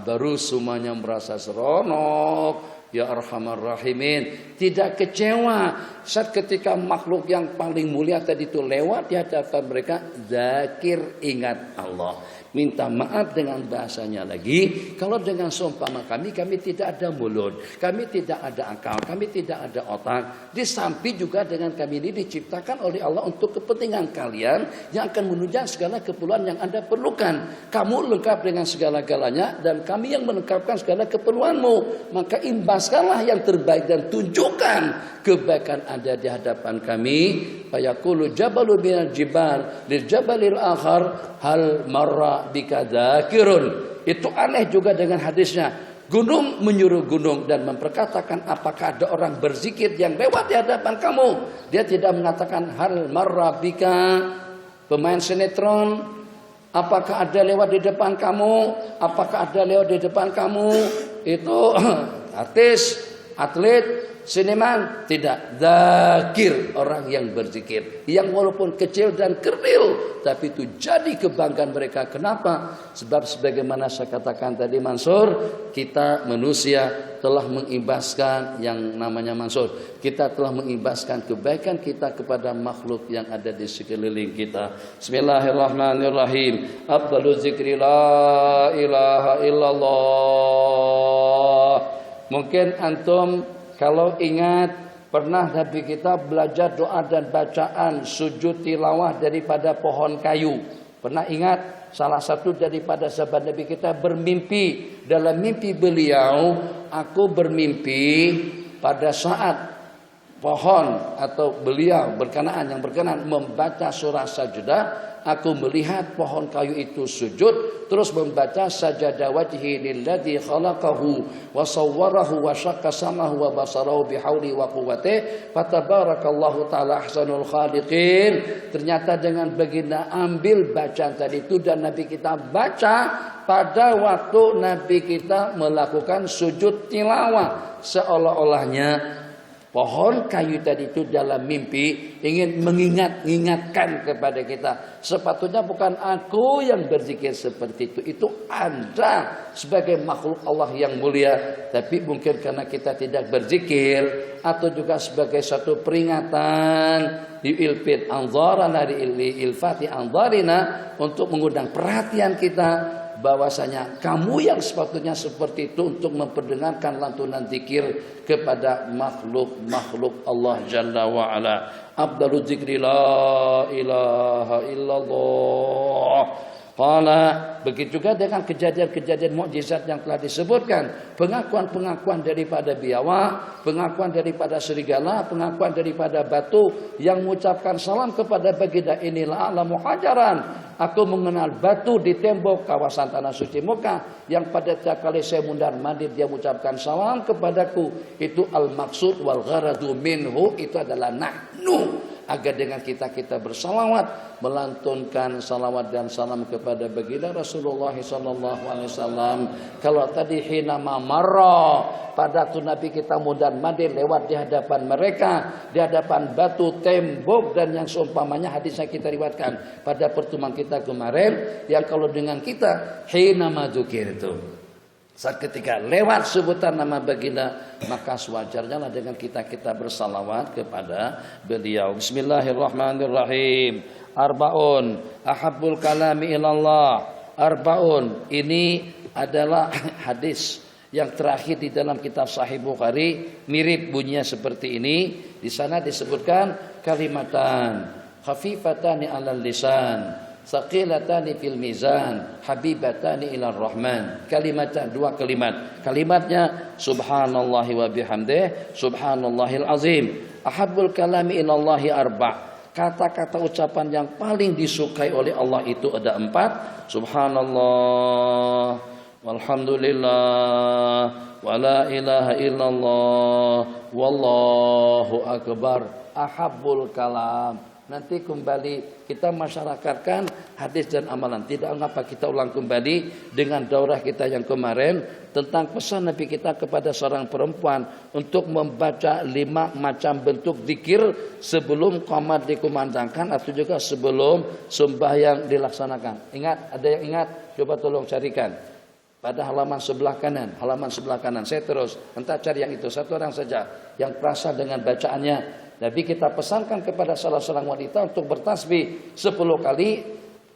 Baru semuanya merasa seronok. Ya Arhamar Rahimin, tidak kecewa saat ketika makhluk yang paling mulia tadi itu lewat di hadapan mereka, zakir, ingat Allah. Minta maaf dengan bahasanya lagi. Kalau dengan seumpama kami tidak ada mulut, kami tidak ada akal, kami tidak ada otak. Di samping juga dengan kami ini diciptakan oleh Allah untuk kepentingan kalian yang akan menunjang segala keperluan yang Anda perlukan. Kamu lengkap dengan segala-galanya dan kami yang melengkapkan segala keperluanmu. Maka imbaskanlah yang terbaik dan tunjukkan kebaikan Anda di hadapan kami. Fayaqulu jabalu minal jibal lil jabalil akhar hal marra bika dzakirun. Itu aneh juga dengan hadisnya. Gunung menyuruh gunung dan memperkatakan, apakah ada orang berzikir yang lewat di hadapan kamu? Dia tidak mengatakan hal marra bika pemain sinetron, apakah ada lewat di depan kamu? Apakah ada lewat di depan kamu? Itu artis, atlet, seniman. Tidak. Dzakir, orang yang berzikir, yang walaupun kecil dan kerdil, tapi itu jadi kebanggaan mereka. Kenapa? Sebab sebagaimana saya katakan tadi Mansur, kita manusia telah mengimbaskan yang namanya Mansur, kita telah mengimbaskan kebaikan kita kepada makhluk yang ada di sekeliling kita. Bismillahirrahmanirrahim. Afdalu zikri la ilaha illallah. Mungkin antum kalau ingat, pernah Nabi kita belajar doa dan bacaan sujud tilawah daripada pohon kayu. Pernah ingat? Salah satu daripada sahabat Nabi kita bermimpi. Dalam mimpi beliau, aku bermimpi pada saat pohon atau beliau yang berkenaan membaca surah Sajdah. Aku melihat pohon kayu itu sujud, terus membaca sajadah wajhi lilladzi khalaqahu wa sawwarahu wa syaqqa samahu wa basarahu bihauli wa quwwati fatabarakallahu ta'ala ahsanul khaliqin. Ternyata dengan baginda ambil bacaan tadi itu dan Nabi kita baca pada waktu Nabi kita melakukan sujud tilawah, seolah-olahnya pohon kayu tadi itu dalam mimpi ingin mengingatkan kepada kita. Sepatutnya bukan aku yang berzikir seperti itu Anda sebagai makhluk Allah yang mulia. Tapi mungkin karena kita tidak berzikir, atau juga sebagai satu peringatan diilfit anzarana diilfati anzarina, untuk mengundang perhatian kita bahwasanya kamu yang sepatutnya seperti itu untuk memperdengarkan lantunan zikir kepada makhluk Allah Jalla wa Ala. Afdalu zikri la ilaha illallah. Qala, begitu juga dengan kejadian-kejadian mukjizat yang telah disebutkan, pengakuan-pengakuan daripada biawak, pengakuan daripada serigala, pengakuan daripada batu yang mengucapkan salam kepada baginda, inilah alamu hajaran, aku mengenal batu di tembok kawasan tanah suci Mekah yang pada tiap kali saya mundar mandir dia mengucapkan salam kepadaku. Itu al-maksud wal gharadu minhu, itu adalah nahnu. agar dengan kita bersalawat, melantunkan salawat dan salam kepada baginda Rasulullah SAW. Kalau tadi hina marra, pada waktu Nabi kita mudar madir lewat di hadapan mereka, di hadapan batu, tembok dan yang seumpamanya, hadisnya kita riwayatkan pada pertemuan kita kemarin, yang kalau dengan kita hina madzukir itu, saat ketika lewat sebutan nama baginda, maka sewajarnya lah dengan kita bersalawat kepada beliau. Bismillahirrahmanirrahim. Arbaun ahabbul kalami ilallah. Arbaun ini adalah hadis yang terakhir di dalam kitab Sahih Bukhari, mirip bunyinya seperti ini. Di sana disebutkan kalimatan khafifatani 'alal lisan, saqilatani fil mizan, habibatani ila rahman. Kalimatan, dua kalimat. Kalimatnya subhanallahi wa bihamdih, subhanallahil azim. Ahabbul kalami ilallahi arba'. Kata-kata ucapan yang paling disukai oleh Allah itu ada 4. Subhanallah, walhamdulillah, wala ilaha illallah, wallahu akbar. Ahabbul kalam. Nanti kembali kita masyarakatkan hadis dan amalan. Tidak mengapa kita ulang kembali dengan daurah kita yang kemarin tentang pesan Nabi kita kepada seorang perempuan untuk membaca 5 macam bentuk zikir sebelum qomat dikumandangkan atau juga sebelum sembahyang dilaksanakan. Ingat, ada yang ingat? Coba tolong carikan. Pada halaman sebelah kanan, saya terus. Entah cari yang itu, satu orang saja yang perasa dengan bacaannya. Nabi kita pesankan kepada salah seorang wanita untuk bertasbih 10 kali,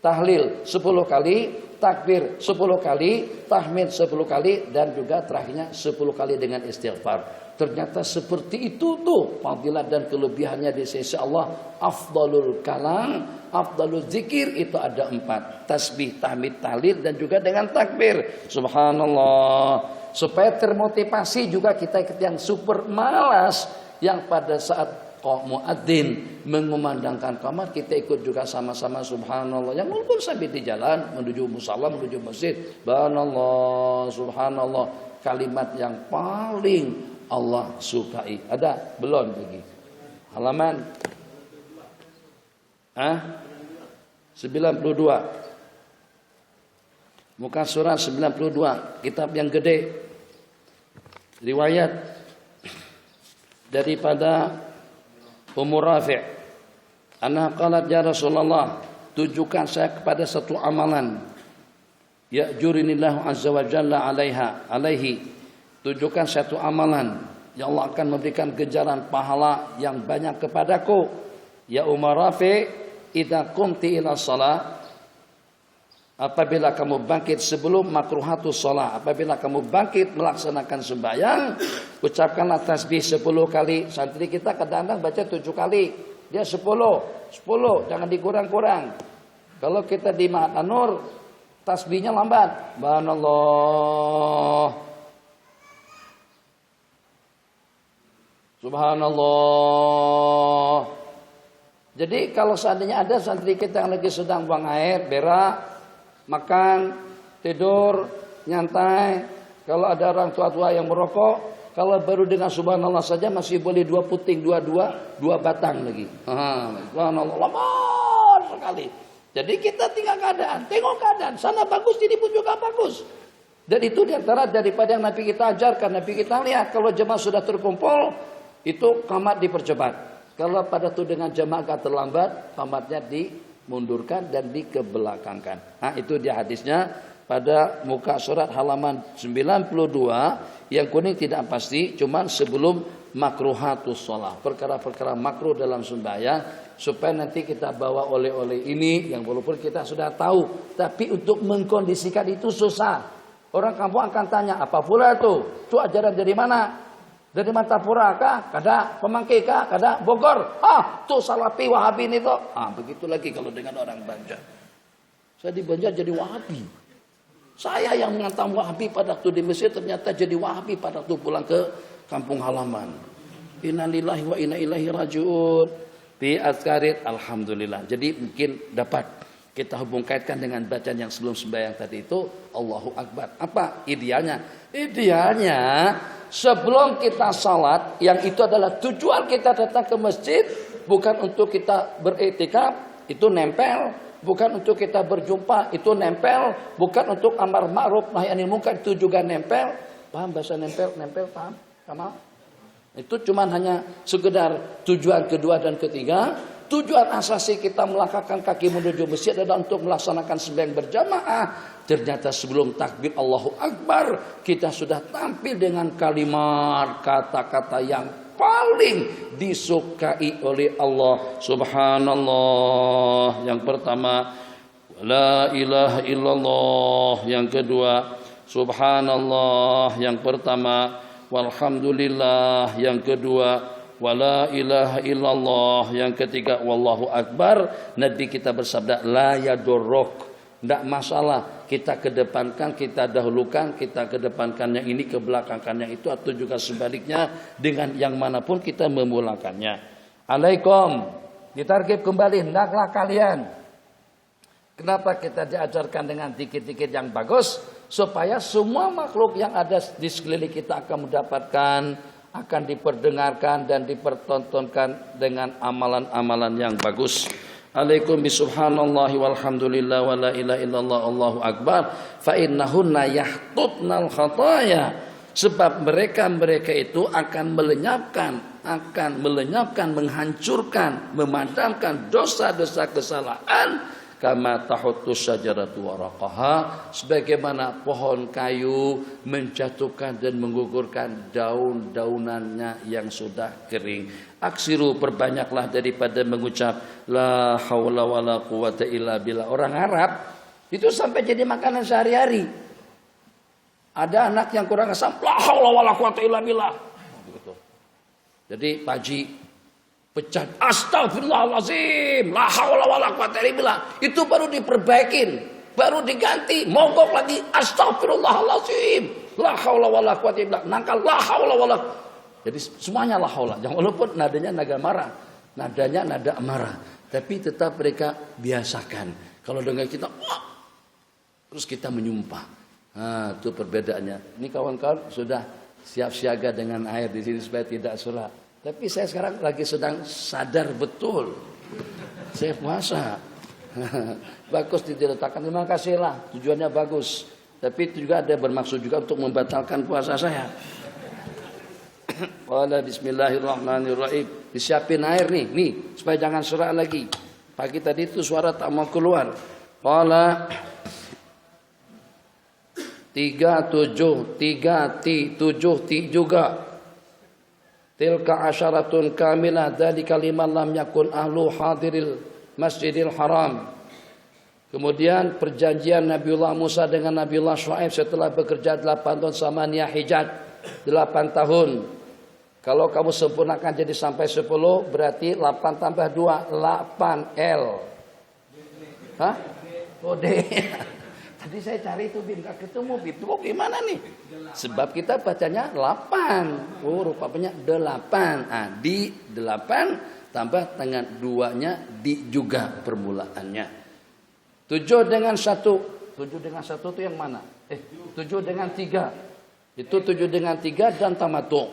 tahlil 10 kali, takbir 10 kali, tahmid 10 kali, dan juga terakhirnya 10 kali dengan istighfar. Ternyata seperti itu tuh fadilat dan kelebihannya di sisi Allah. Afdalul kalam, afdalul zikir itu ada 4. Tasbih, tahmid, tahlil, dan juga dengan takbir. Subhanallah. Supaya termotivasi juga kita yang super malas, yang pada saat muadzin mengumandangkan qomat kita ikut juga sama-sama subhanallah. Yang walaupun sambil di jalan menuju musala, menuju masjid, subhanallah, subhanallah, kalimat yang paling Allah sukai. Ada belum lagi? Halaman 92. Muka surat 92, kitab yang gede. Riwayat daripada Ummu Rafi', anna qalat ya Rasulullah, tunjukkan saya kepada satu amalan, ya'jurinillahu azza wa jalla alaihi, tunjukkan satu amalan yang Allah akan memberikan ganjaran pahala yang banyak kepadaku. Ya Ummu Rafi', idza qumti ila shalah, apabila kamu bangkit sebelum makruhatus shalah, apabila kamu bangkit melaksanakan sembahyang, ucapkanlah tasbih 10 kali. Santri kita kadang-kadang baca 7 kali, dia 10, jangan dikurang-kurang. Kalau kita di Mahat An-Nur, tasbihnya lambat. Subhanallah, subhanallah. Jadi kalau seandainya ada santri kita yang lagi sedang buang air, berak, makan, tidur, nyantai. Kalau ada orang tua-tua yang merokok, kalau baru dengan subhanallah saja masih boleh 2 puting, 2 batang lagi. Subhanallah, lama sekali. Jadi kita tinggal keadaan, tengok keadaan. Sana bagus, sini pun juga bagus. Dan itu diantara daripada yang Nabi kita ajarkan. Nabi kita lihat kalau jemaah sudah terkumpul, itu qamat dipercepat. Kalau pada itu dengan jemaah agak terlambat, qamatnya mundurkan dan dikebelakangkan. Nah, itu dia hadisnya pada muka surat halaman 92. Yang kuning tidak pasti, cuman sebelum makruhatus shalah, perkara-perkara makruh dalam sembahyang, supaya nanti kita bawa oleh-oleh ini yang walaupun kita sudah tahu, tapi untuk mengkondisikan itu susah. Orang kampung akan tanya, apa pula itu? Itu ajaran dari mana? Dari Martapura kah? Kada Pemangki kah? Kada Bogor? Tuh Salafi Wahabi ini tuh. Begitu lagi kalau dengan orang Banjar. Saya di Banjar jadi Wahabi. Saya yang mengatakan Wahabi pada waktu di Mesir ternyata jadi Wahabi pada waktu pulang ke kampung halaman. Innalillahi wa inna ilaihi rajiun. Bi azkarit, alhamdulillah. Jadi mungkin dapat kita hubung kaitkan dengan bacaan yang sebelum sembahyang tadi itu, Allahu Akbar. Apa idealnya? Idealnya sebelum kita salat, yang itu adalah tujuan kita datang ke masjid, bukan untuk kita beriktikaf, itu nempel. Bukan untuk kita berjumpa, itu nempel. Bukan untuk amar ma'ruf nahi anil munkar, itu juga nempel. Paham bahasa nempel? Nempel paham? Kamal? Itu cuman hanya sekedar tujuan kedua dan ketiga. Tujuan asasi kita melangkahkan kaki menuju masjid adalah untuk melaksanakan sembahyang berjamaah. Ternyata sebelum takbir Allahu Akbar, kita sudah tampil dengan kalimat kata-kata yang paling disukai oleh Allah Subhanallah. Yang pertama, la ilaha illallah. Yang kedua, Subhanallah. Yang pertama, walhamdulillah. Yang kedua, wala ilaha illallah. Yang ketiga, wallahu akbar. Nabi kita bersabda, la yadurruk. Tidak masalah kita kedepankan, kita dahulukan, kita kedepankan yang ini, kebelakangkan yang itu, atau juga sebaliknya, dengan yang manapun kita memulakannya. Alaikum, ditargib kembali, hendaklah kalian. Kenapa kita diajarkan dengan dikit-dikit yang bagus? Supaya semua makhluk yang ada di sekeliling kita akan mendapatkan, akan diperdengarkan dan dipertontonkan dengan amalan-amalan yang bagus. Alaikum bisubhanallahi walhamdulillah wa la ilaha illallah Allahu akbar fa innahunna yahtutnal khataya. Sebab mereka itu akan melenyapkan, menghancurkan, memadamkan dosa-dosa kesalahan. Kama tahuttu syajaratu waraqaha, sebagaimana pohon kayu menjatuhkan dan menggugurkan daun-daunannya yang sudah kering. Aksiru, perbanyaklah daripada mengucap la haula wala quwata illa billah. Orang Arab itu sampai jadi makanan sehari-hari. Ada anak yang kurang asam, la haula wala quwata illa billah. Begitu. Jadi pagi pecat astagfirullahalazim, la haula wala quwata illa billah. Itu baru diperbaikin, baru diganti, mogok lagi astagfirullahalazim, la haula wala quwata illa billah. Nangkal la haula wala. Jadi semuanya la haula. Walaupun nadanya nada marah, nadanya nada amarah, tapi tetap mereka biasakan. Kalau dengar kita, wah, terus kita menyumpah. Nah, itu perbedaannya. Ini kawan-kawan sudah siap siaga dengan air di sini supaya tidak surat. Tapi saya sekarang lagi sedang sadar betul. Saya puasa. Bagus diletakkan. Terima kasih lah. Tujuannya bagus. Tapi itu juga ada bermaksud juga untuk membatalkan puasa saya. Wala bismillahirrahmanirrahim. Disiapin air nih supaya jangan surat lagi. Pagi tadi itu suara tak mau keluar. Wala 37 7 juga. Tilka asyaratun kamilah dari kalimat lam yakun ahlu hadiril masjidil haram. Kemudian perjanjian Nabiullah Musa dengan Nabiullah Shu'aib setelah bekerja 8 tahun sama Nia Hijat 8 tahun. Kalau kamu sempurnakan jadi sampai 10 berarti 8 tambah 2 8L. Hah? Oh D. Tadi saya cari itu Bin, gak ketemu Bin. Itu gimana nih? Sebab kita bacanya 8. Oh rupanya 8. Nah, di 8 tambah dengan 2-nya di juga permulaannya. 7 dengan 1. 7 dengan 1 itu yang mana? 7 dengan 3. Itu 7 dengan 3 dan tamatu.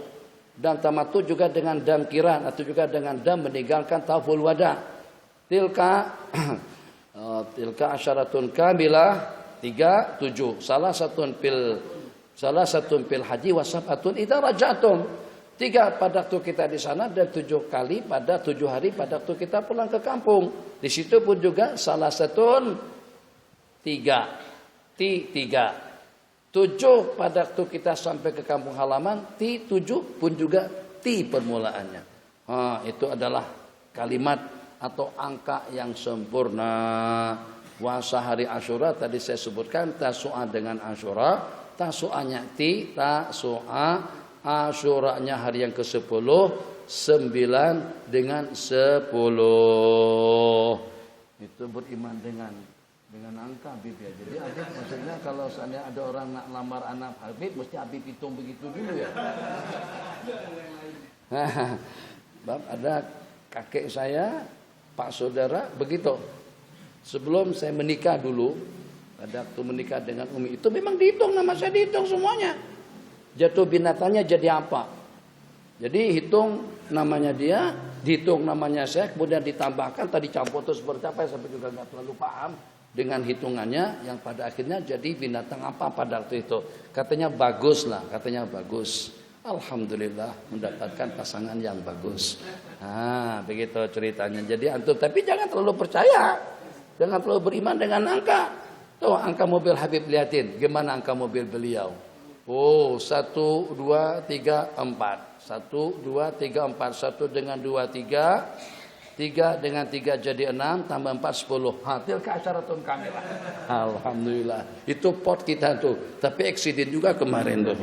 Dan tamatu juga dengan dam kiran atau juga dengan dam meninggalkan taful wada. Tilka asyaratun kamilah 3 7. Salah satu fil haji wasab'atun idza rajatum. 3 pada waktu kita di sana dan 7 kali pada 7 hari pada waktu kita pulang ke kampung. Di situ pun juga salah satu 3 7 pada waktu kita sampai ke kampung halaman, 7 pun juga permulaannya. Itu adalah kalimat atau angka yang sempurna. Puasa hari Asyura tadi saya sebutkan tasu'a dengan Asyura, tasu'anya tasu'a, Asyuranya hari yang ke-10, 9 dengan 10. Itu beriman dengan angka Habib ya. Jadi Habib maksudnya kalau seandainya ada orang nak lamar anak Habib mesti Habib hitung begitu dulu ya. Bab ada kakek saya, Pak Saudara begitu. Sebelum saya menikah dulu, pada waktu menikah dengan Umi itu memang dihitung nama saya dihitung semuanya. jatuh binatangnya jadi apa. Jadi hitung namanya dia, dihitung namanya saya, kemudian ditambahkan tadi campur itu seperti apa, saya juga nggak terlalu paham dengan hitungannya, yang pada akhirnya jadi binatang apa pada waktu itu. Katanya bagus lah, katanya bagus. Alhamdulillah mendapatkan pasangan yang bagus. Nah, begitu ceritanya. Jadi antum, tapi jangan terlalu percaya, jangan terlalu beriman dengan angka. Tuh angka mobil Habib, lihatin gimana angka mobil beliau. Oh, 1, 2, 3, 4. 1, 2, 3, 4. 1 dengan 2, 3. 3 dengan 3 jadi 6, tambah 4, 10. Hatil ke asyaratum kamera. Alhamdulillah. Itu pot kita tuh. Tapi eksiden juga kemarin tuh.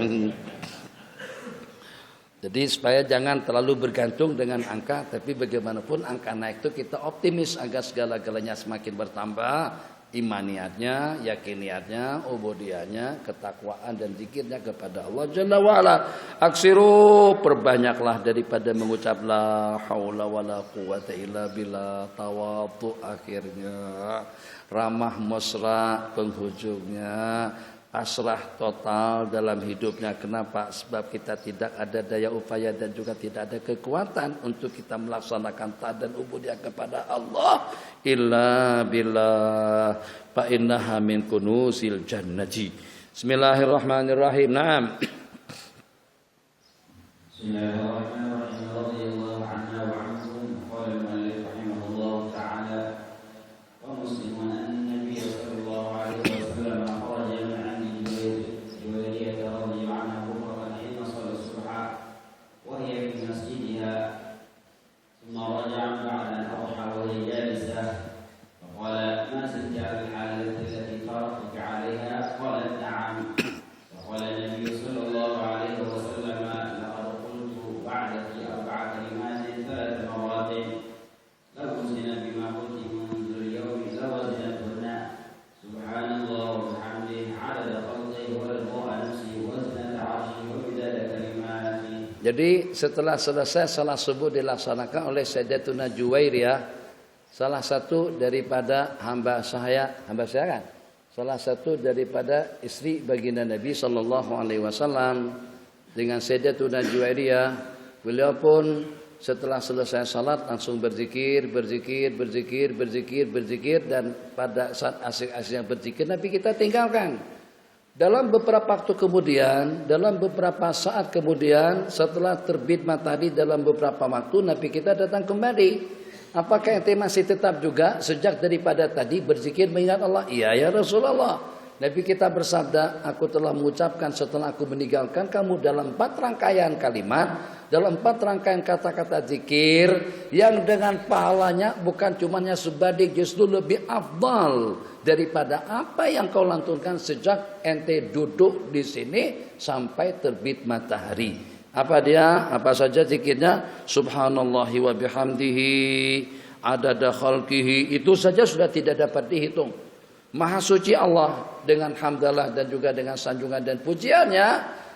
Jadi supaya jangan terlalu bergantung dengan angka. Tapi bagaimanapun angka naik itu kita optimis agar segala-galanya semakin bertambah. Imaniatnya, yakiniatnya, ubudiyahnya, ketakwaan dan zikirnya kepada Allah Jalla wa'ala. Aksiru, perbanyaklah daripada mengucap la haula wala quwata illa billah. Tawadu akhirnya, ramah mesra penghujungnya, pasrah total dalam hidupnya. Kenapa? Sebab kita tidak ada daya upaya dan juga tidak ada kekuatan untuk kita melaksanakan taat dan ubudiyah kepada Allah illa billah, fa innaha min kunuzil jannati. Bismillahirrahmanirrahim. Naam. Bismillahirrahmanirrahim. Radhiyallahu anhu wa anhum. Qala al-mu'allif rahimahullah ta'ala wa muslimun an-nabiy sallallahu alaihi wasallam kharaja ma'an juwayriyah radhiyallahu anha wa hina salat subha wa hiya fi masjidiha thumma raja'a ba'da an arha wa hiya jalisah faqala ma zilti 'ala al-halati allati taraktuka 'alayha qalat na'am faqala an-nabiy sallallahu alaihi wasallam بعدك 4 كلمات 3 مرات لو وزن بما قلت منذ اليوم لوزنتهن سبحان الله وبحمده عدد خلقه ورضا نفسه وزنة عرشه ومداد كلماته. Jadi setelah selesai salat subuh dilaksanakan oleh Sayyidatuna Juwairiyah, salah satu daripada hamba saya kan? Salah satu daripada istri baginda Nabi sallallahu alaihi wasallam dengan Sayyidatuna Juwairiyah. Beliau pun setelah selesai salat langsung berzikir dan pada saat asik-asiknya berzikir Nabi kita tinggalkan. Dalam beberapa waktu kemudian, dalam beberapa saat kemudian setelah terbit matahari dalam beberapa waktu Nabi kita datang kembali. Apakah ente masih tetap juga sejak daripada tadi berzikir mengingat Allah? Iya ya Rasulullah. Nabi kita bersabda, aku telah mengucapkan setelah aku meninggalkan kamu dalam 4 rangkaian kalimat, dalam 4 rangkaian kata-kata zikir yang dengan pahalanya bukan cumanya sebadik, justru lebih afdal daripada apa yang kau lantunkan sejak ente duduk di sini sampai terbit matahari. Apa dia? Apa saja zikirnya? Subhanallahi wa bihamdihi adada khalqihi. Itu saja sudah tidak dapat dihitung. Maha suci Allah dengan hamdalah dan juga dengan sanjungan dan pujiannya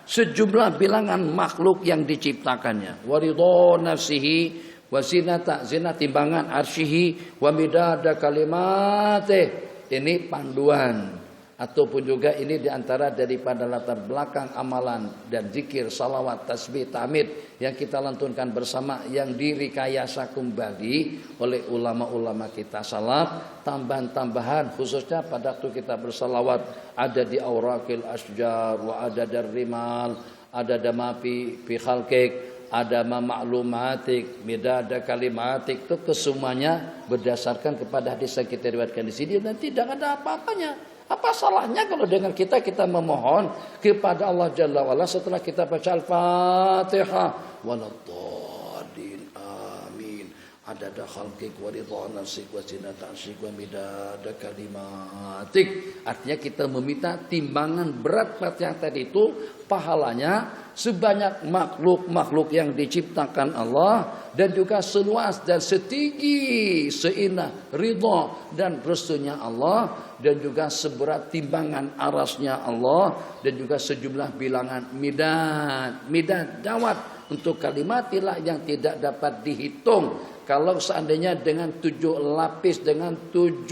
sejumlah bilangan makhluk yang diciptakannya. Waridho nafsihi wa zinata timbangan arsyihi wa midada kalimatih. Ini panduan ataupun juga ini diantara daripada latar belakang amalan dan zikir, salawat, tasbih, tahmid yang kita lantunkan bersama yang dirikayasa kembali oleh ulama-ulama kita salaf. Tambahan-tambahan khususnya pada waktu kita bersalawat ada di awraqil asjar wa ada darrimal, ada damapi fi khalqik, ada ma'lumatik, midada kalimatik. Itu kesemuanya berdasarkan kepada hadis yang kita riwayatkan di sini dan tidak ada apa-apanya. Apa salahnya kalau dengan kita memohon kepada Allah Jalla wa'ala setelah kita baca Al-Fatihah. Waladhdallin amin. Adada khalqik wa ridha nafsik wa zinata arsyik wa midada kalimatik. Artinya kita meminta timbangan berat yang tadi itu pahalanya sebanyak makhluk-makhluk yang diciptakan Allah dan juga seluas dan setinggi seindah ridha dan restunya Allah dan juga seberat timbangan arasnya Allah dan juga sejumlah bilangan midad dawat untuk kalimatilah yang tidak dapat dihitung. Kalau seandainya dengan 7 lapis, dengan 7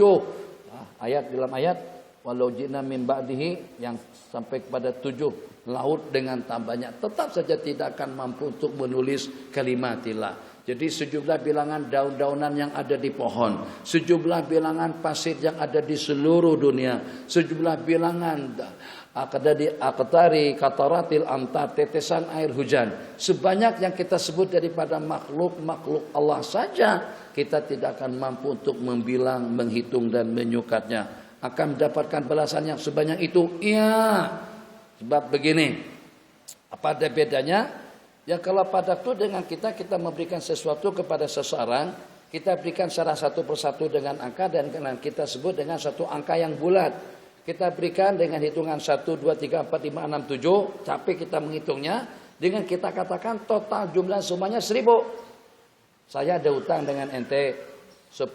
ayat dalam ayat walau jina min ba'dihi yang sampai kepada 7 laut dengan tambahnya, tetap saja tidak akan mampu untuk menulis kalimatillah. Jadi sejumlah bilangan daun-daunan yang ada di pohon, sejumlah bilangan pasir yang ada di seluruh dunia, sejumlah bilangan aqtari kataratil amtar, tetesan air hujan, sebanyak yang kita sebut daripada makhluk-makhluk Allah saja, kita tidak akan mampu untuk membilang, menghitung dan menyukatnya. Akan mendapatkan balasan yang sebanyak itu? Iya. Sebab begini, apa ada bedanya? Ya kalau pada waktu dengan kita memberikan sesuatu kepada seseorang, kita berikan secara satu persatu dengan angka dan kita sebut dengan satu angka yang bulat. Kita berikan dengan hitungan 1, 2, 3, 4, 5, 6, 7, capek kita menghitungnya. Dengan kita katakan total jumlah semuanya 1000. Saya ada utang dengan ente 10,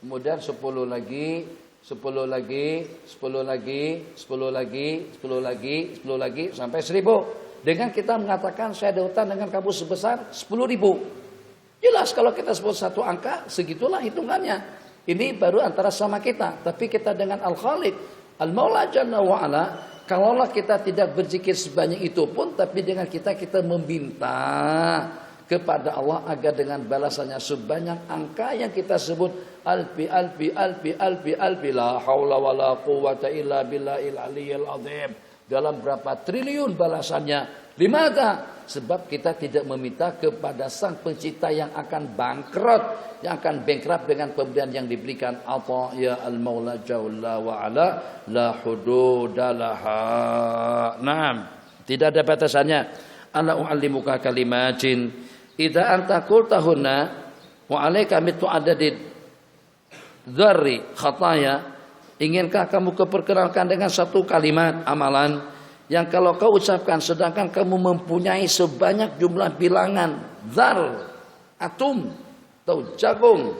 kemudian 10 lagi, 10 lagi, 10 lagi, 10 lagi, 10 lagi, 10 lagi sampai 1000. Dengan kita mengatakan saya ada utang dengan kamu sebesar 10.000. Jelas kalau kita sebut satu angka, segitulah hitungannya. Ini baru antara sama kita. Tapi kita dengan Al-Khaliq, Al-Maula Jalla wa'ala, kalaulah kita tidak berzikir sebanyak itu pun, tapi dengan kita meminta kepada Allah agar dengan balasannya sebanyak angka yang kita sebut alfi la haula wala quwwata illa billahil aliyyil azim, dalam berapa triliun balasannya. Limada? Sebab kita tidak meminta kepada sang pencipta yang akan bangkrut, yang akan bankrupt dengan pemberian yang diberikan. Atha ya al-Maula Jalla wa ala la hududalaha. Naam, tidak ada batasannya. Ala u'allimuka kalimatin idza anta qultahunna wa alayka mitu adadid dzarri khataya. Inginkah kamu keperkenalkan dengan satu kalimat amalan yang kalau kau ucapkan sedangkan kamu mempunyai sebanyak jumlah bilangan dzar, atom atau jagung,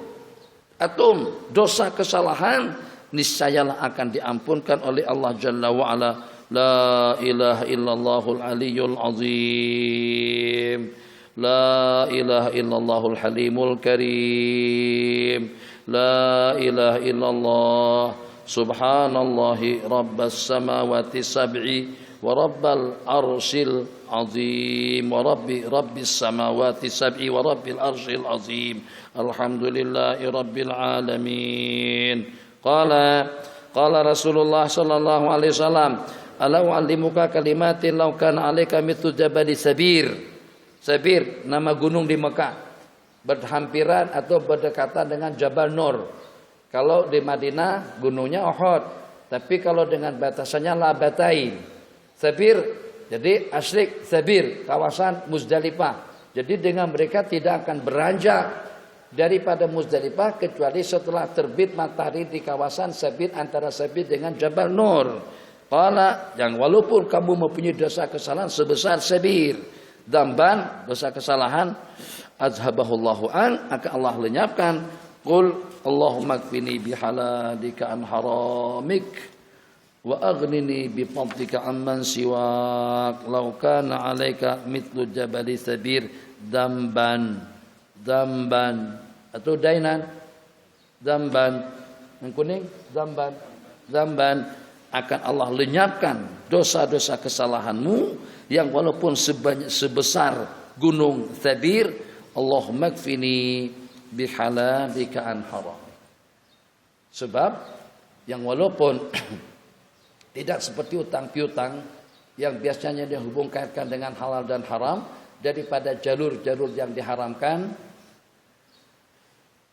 atom dosa kesalahan, niscayalah akan diampunkan oleh Allah Jalla wa ala. La ilaha illallahul aliyyul azim, la ilaha illallahul halimul karim, la ilaha illallah subhanallahi rabbas samawati sab'i wa rabbal arshil azim wa rabbis samawati sab'i wa rabbil arshil azim, alhamdulillahi rabbil alamin. Qala Rasulullah sallallahu alaihi wasallam, ala u'allimuka kalimatin law kana 'alaika mithlu jabali sabir. Sabir nama gunung di Mekah, berhampiran atau berdekatan dengan Jabal Nur. Kalau di Madinah gunungnya Uhud, tapi kalau dengan batasannya Labatain. Sabir, jadi asyrik Sabir, kawasan Muzdalifah. Jadi dengan mereka tidak akan beranjak daripada Muzdalifah kecuali setelah terbit matahari di kawasan Sabir, antara Sabir dengan Jabal Nur. Qala, yang walaupun kamu mempunyai dosa kesalahan sebesar Sabir, damban dosa kesalahan, azhabahullahu an, akan Allah lenyapkan. Qul Allahumma kfini bihalalika an haramik wa aghnini bifadlika amman siwak law kana 'alaika mithlu jabali sabir damban atau dainan, damban yang kuning, damban akan Allah lenyapkan dosa-dosa kesalahanmu yang walaupun sebesar gunung Sabir. Allahumma kfini bihalalika an haram. Sebab yang walaupun tidak seperti utang piutang yang biasanya dihubungkan dengan halal dan haram daripada jalur-jalur yang diharamkan.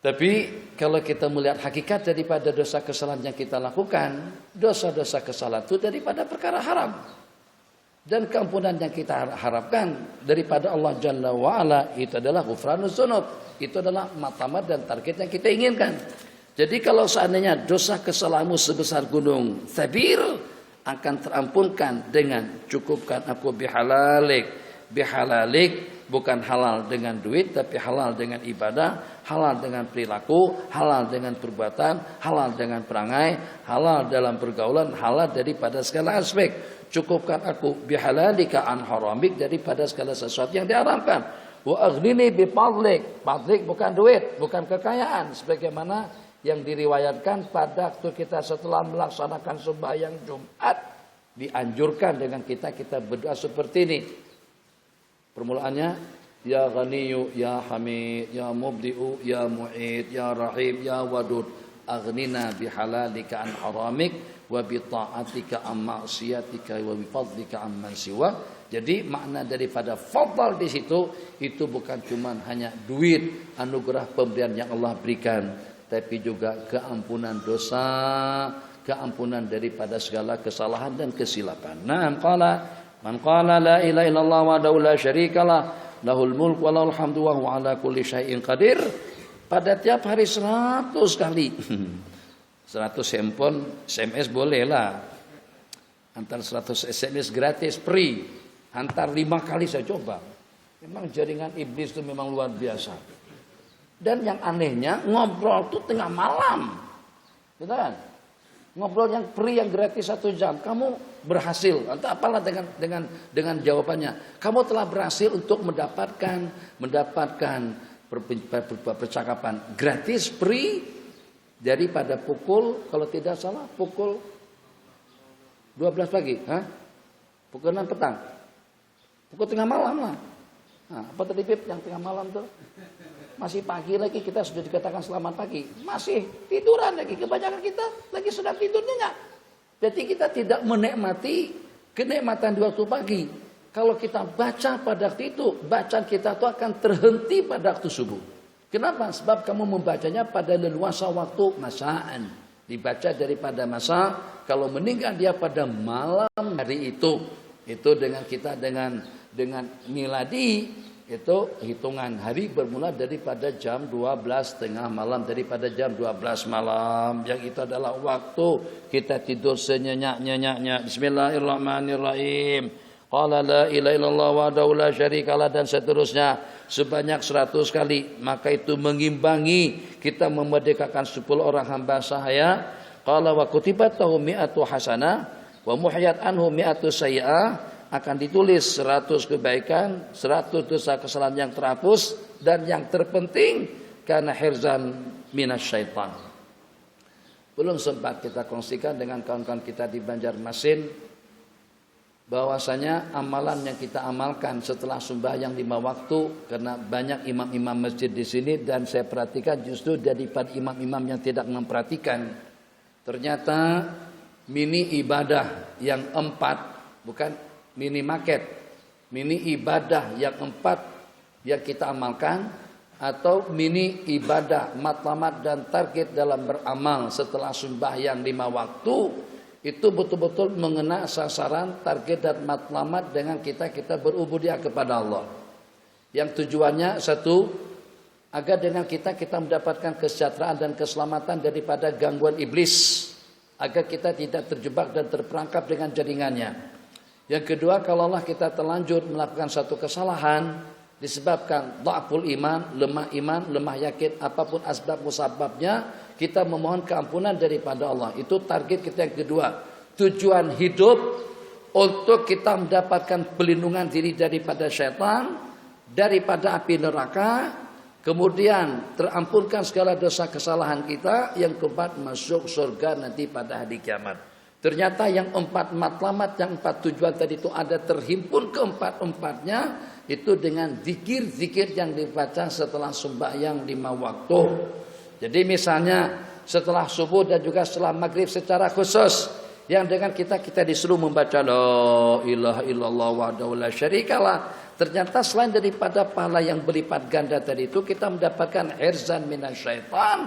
Tapi kalau kita melihat hakikat daripada dosa kesalahan yang kita lakukan, dosa-dosa kesalahan itu daripada perkara haram. Dan keampunan yang kita harapkan daripada Allah Jalla wa'ala itu adalah ghufranuz dzunub. Itu adalah matamat dan target yang kita inginkan. Jadi kalau seandainya dosa kesalahanmu sebesar gunung Sabir akan terampunkan dengan cukupkan aku bihalalik. Bihalalik bukan halal dengan duit, tapi halal dengan ibadah, halal dengan perilaku, halal dengan perbuatan, halal dengan perangai, halal dalam pergaulan, halal daripada segala aspek. Cukupkan aku bihalalika an haramik, daripada segala sesuatu yang diharamkan. Wa aghnini bifadlik. Fadlik bukan duit, bukan kekayaan, sebagaimana yang diriwayatkan pada waktu kita setelah melaksanakan sembahyang Jumat dianjurkan dengan kita berdoa seperti ini. Permulaannya, ya Ghaniyu, ya Hamid, ya Mubdi'u, ya Mu'id, ya Rahim, ya Wadud, aghnina bihalalika an haramik, wa bi ta'atika an ma'siyatika, wa bi fadlika amman siwa. Jadi makna daripada fadl di situ itu bukan cuma hanya duit, anugerah pemberian yang Allah berikan, tapi juga keampunan dosa, keampunan daripada segala kesalahan dan kesilapan. Naam qala man qala la ilaha illallah wa la syarikalah lahul mulk wa lahul hamdu wa huwa ala kulli syai'in qadir. Pada tiap hari 100 kali. 100 handphone SMS boleh lah. Antar 100 SMS gratis free. Antar 5 kali saya coba. Memang jaringan iblis itu memang luar biasa. Dan yang anehnya ngobrol itu tengah malam. Gitu kan? Ngobrol yang free yang gratis 1 jam. Kamu berhasil. Entah apalah dengan jawabannya. Kamu telah berhasil untuk mendapatkan percakapan gratis free daripada pukul, kalau tidak salah pukul 12 pagi, pukul 6 petang, pukul tengah malam lah. Nah, apa tadi Pip yang tengah malam tuh? Masih pagi lagi kita sudah dikatakan selamat pagi, masih tiduran lagi, kebanyakan kita lagi sedang tidur nyenyak. Jadi kita tidak menikmati kenikmatan di waktu pagi. Kalau kita baca pada waktu itu, bacaan kita itu akan terhenti pada waktu subuh. Kenapa? Sebab kamu membacanya pada leluasa waktu masaan. Dibaca daripada masa, kalau meninggal dia pada malam hari itu dengan kita dengan miladi, itu hitungan hari bermula daripada jam 12 tengah malam, daripada jam 12 malam. Yang itu adalah waktu kita tidur senyenyak-nyenyaknya. Bismillahirrahmanirrahim. Qala la ilaha illallah wa la syarikalah, dan seterusnya sebanyak 100 kali. Maka itu mengimbangi kita memerdekakan 10 orang hamba sahaya. Qala wa kutibat lahu mi'atu hasanah wa muhyat anhu mi'atu sayyi'ah, akan ditulis 100 kebaikan, 100 dosa kesalahan yang terhapus, dan yang terpenting karena hirzan minasyaitan. Belum sempat kita kongsikan dengan kawan-kawan kita di Banjarmasin bahwasanya amalan yang kita amalkan setelah sembahyang 5 waktu, karena banyak imam-imam masjid di sini dan saya perhatikan justru daripada imam-imam yang tidak memperhatikan, ternyata mini ibadah yang 4, bukan mini market, mini ibadah yang 4 yang kita amalkan, atau mini ibadah matlamat dan target dalam beramal setelah sembahyang 5 waktu, itu betul-betul mengena sasaran, target dan matlamat dengan kita berubudiah kepada Allah. Yang tujuannya satu, agar dengan kita mendapatkan kesejahteraan dan keselamatan daripada gangguan iblis, agar kita tidak terjebak dan terperangkap dengan jaringannya. Yang kedua, kalau Allah kita terlanjur melakukan satu kesalahan disebabkan dha'ful iman, lemah yakin, apapun asbab musababnya, kita memohon keampunan daripada Allah. Itu target kita yang kedua. Tujuan hidup untuk kita mendapatkan pelindungan diri daripada syaitan, daripada api neraka, kemudian terampunkan segala dosa kesalahan kita. Yang keempat, masuk surga nanti pada hari kiamat. Ternyata yang 4 matlamat, yang 4 tujuan tadi itu ada terhimpun keempat-empatnya itu dengan zikir-zikir yang dibaca setelah sembahyang 5 waktu. Jadi misalnya setelah subuh dan juga setelah maghrib secara khusus, yang dengan kita disuruh membaca la ilaha illallah wahdahu la syarikalah. Ternyata selain daripada pahala yang berlipat ganda tadi itu, kita mendapatkan hirzan minasyaitan,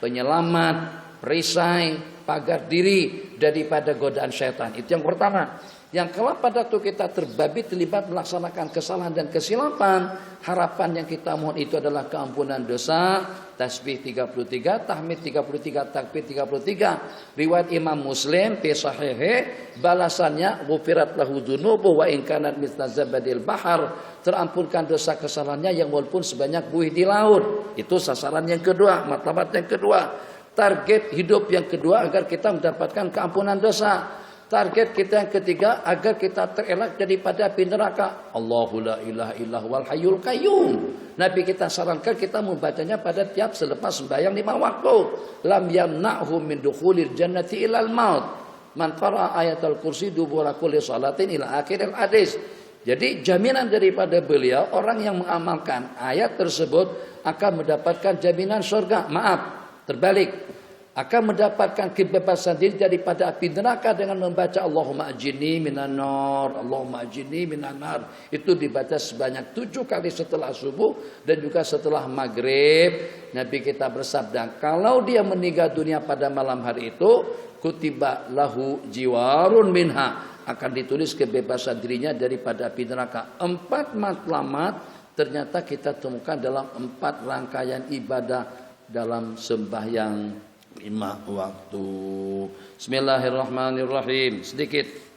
penyelamat, perisai, pagar diri daripada godaan syaitan. Itu yang pertama. Yang kalau pada waktu kita terbabi terlibat melaksanakan kesalahan dan kesilapan, harapan yang kita mohon itu adalah keampunan dosa, tasbih 33, tahmid 33, takbir 33. Riwayat Imam Muslim fi sahihi, balasannya ghufirat lahu dzunubu wa in kanat mithla zabadil bahar, terampunkan dosa kesalahannya yang walaupun sebanyak buih di laut. Itu sasaran yang kedua, matlamat yang kedua. Target hidup yang kedua agar kita mendapatkan keampunan dosa. Target kita yang ketiga agar kita terelak daripada api neraka. Allahu la ilaha illahu wal hayyul qayyum. Nabi kita sarankan kita membacanya pada tiap selepas sembahyang 5 waktu. Lam yamna'hu min dukhulil jannati ilal maut. man qara'a ayatul kursi dubura kulli salatin ila akhiril hadis. Jadi jaminan daripada beliau, orang yang mengamalkan ayat tersebut akan mendapatkan jaminan surga. Maaf, terbalik, akan mendapatkan kebebasan diri daripada api neraka dengan membaca Allahumma ajirni minan nar, Allahumma ajirni minan nar. Itu dibaca sebanyak 7 kali setelah subuh dan juga setelah maghrib. Nabi kita bersabda, kalau dia meninggal dunia pada malam hari itu, kutiba lahu jiwarun minha, akan ditulis kebebasan dirinya daripada api neraka. 4 matlamat ternyata kita temukan dalam 4 rangkaian ibadah dalam sembahyang 5 waktu. Bismillahirrahmanirrahim. Sedikit.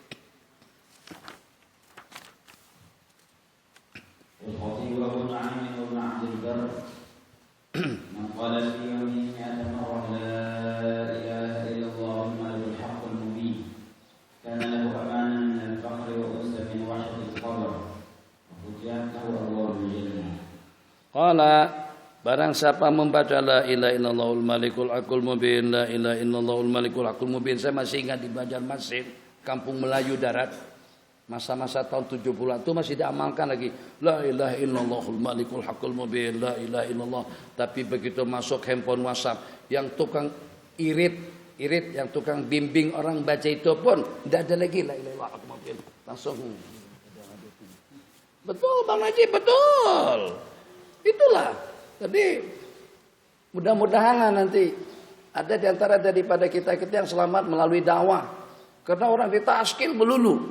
Qala, barang siapa membaca la ilaha illallahul malikul aqul mubin, la ilaha illallahul malikul aqul mubin. Saya masih ingat di Banjarmasin, kampung Melayu darat, masa-masa tahun 70-an itu masih diamalkan lagi. La ilaha illallahul malikul aqul mubin, la ilaha illallah. Tapi begitu masuk handphone WhatsApp, yang tukang irit, yang tukang bimbing orang baca itu pun tidak ada lagi la ilaha illallahul aqul mubin. Langsung. Betul Bang Najib, betul. Itulah. Jadi mudah-mudahan nanti ada di antara daripada kita yang selamat melalui dakwah. Karena orang ditaskil melulu.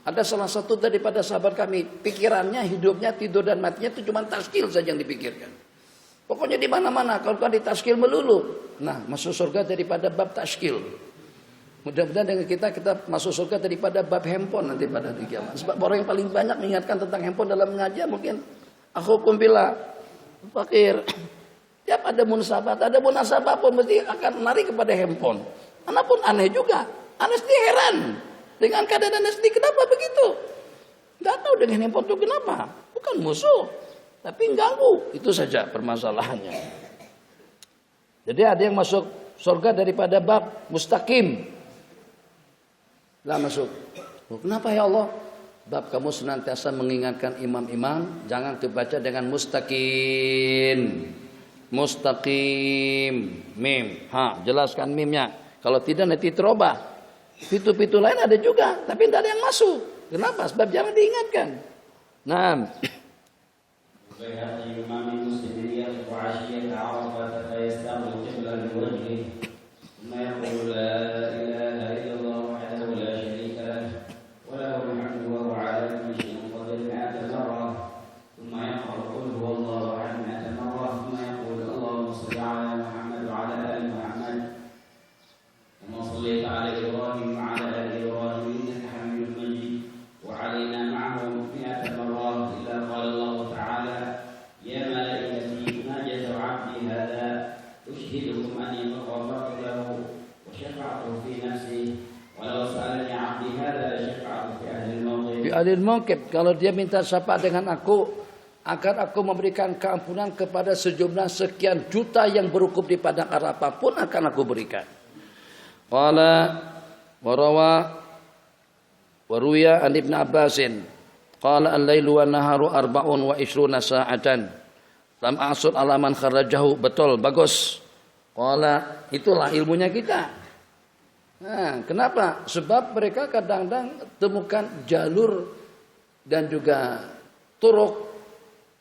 Ada salah satu daripada sahabat kami, pikirannya, hidupnya, tidur dan matinya itu cuma taskil saja yang dipikirkan. Pokoknya di mana-mana kalau kan ditaskil melulu. Nah, masuk surga daripada bab taskil. Mudah-mudahan dengan kita masuk surga daripada bab handphone nanti pada hari kiamat. Sebab orang yang paling banyak mengingatkan tentang handphone dalam mengajar mungkin akhukum billah, fakir. Tiap ada munasabah pun mesti akan lari kepada handphone. Anak pun aneh juga. Anak sendiri heran dengan keadaan anak sendiri, kenapa begitu? Tidak tahu dengan handphone itu kenapa. Bukan musuh, tapi ganggu. Itu saja permasalahannya. Jadi ada yang masuk surga daripada bab mustaqim. Lah masuk. Oh, kenapa ya Allah? Bab kamu senantiasa mengingatkan imam-imam, jangan terbaca dengan mustaqim. Mustaqim, mim. Jelaskan mimnya. Kalau tidak nanti terubah. Pintu-pintu lain ada juga, tapi tidak ada yang masuk. Kenapa? Sebab jangan diingatkan. Nah. Adil mungkib, kalau dia minta syafaat dengan aku agar aku memberikan keampunan kepada sejumlah sekian juta yang berukub di padang Arafah pun akan aku berikan. Qala waruya an Ibn Abbasin qala al-lailu wan naharu arba'un wa ishruna sa'atan lam asud alaman kharajahu. Betul, bagus. Qala, itulah ilmunya kita. Nah, kenapa? Sebab mereka kadang-kadang temukan jalur dan juga turuk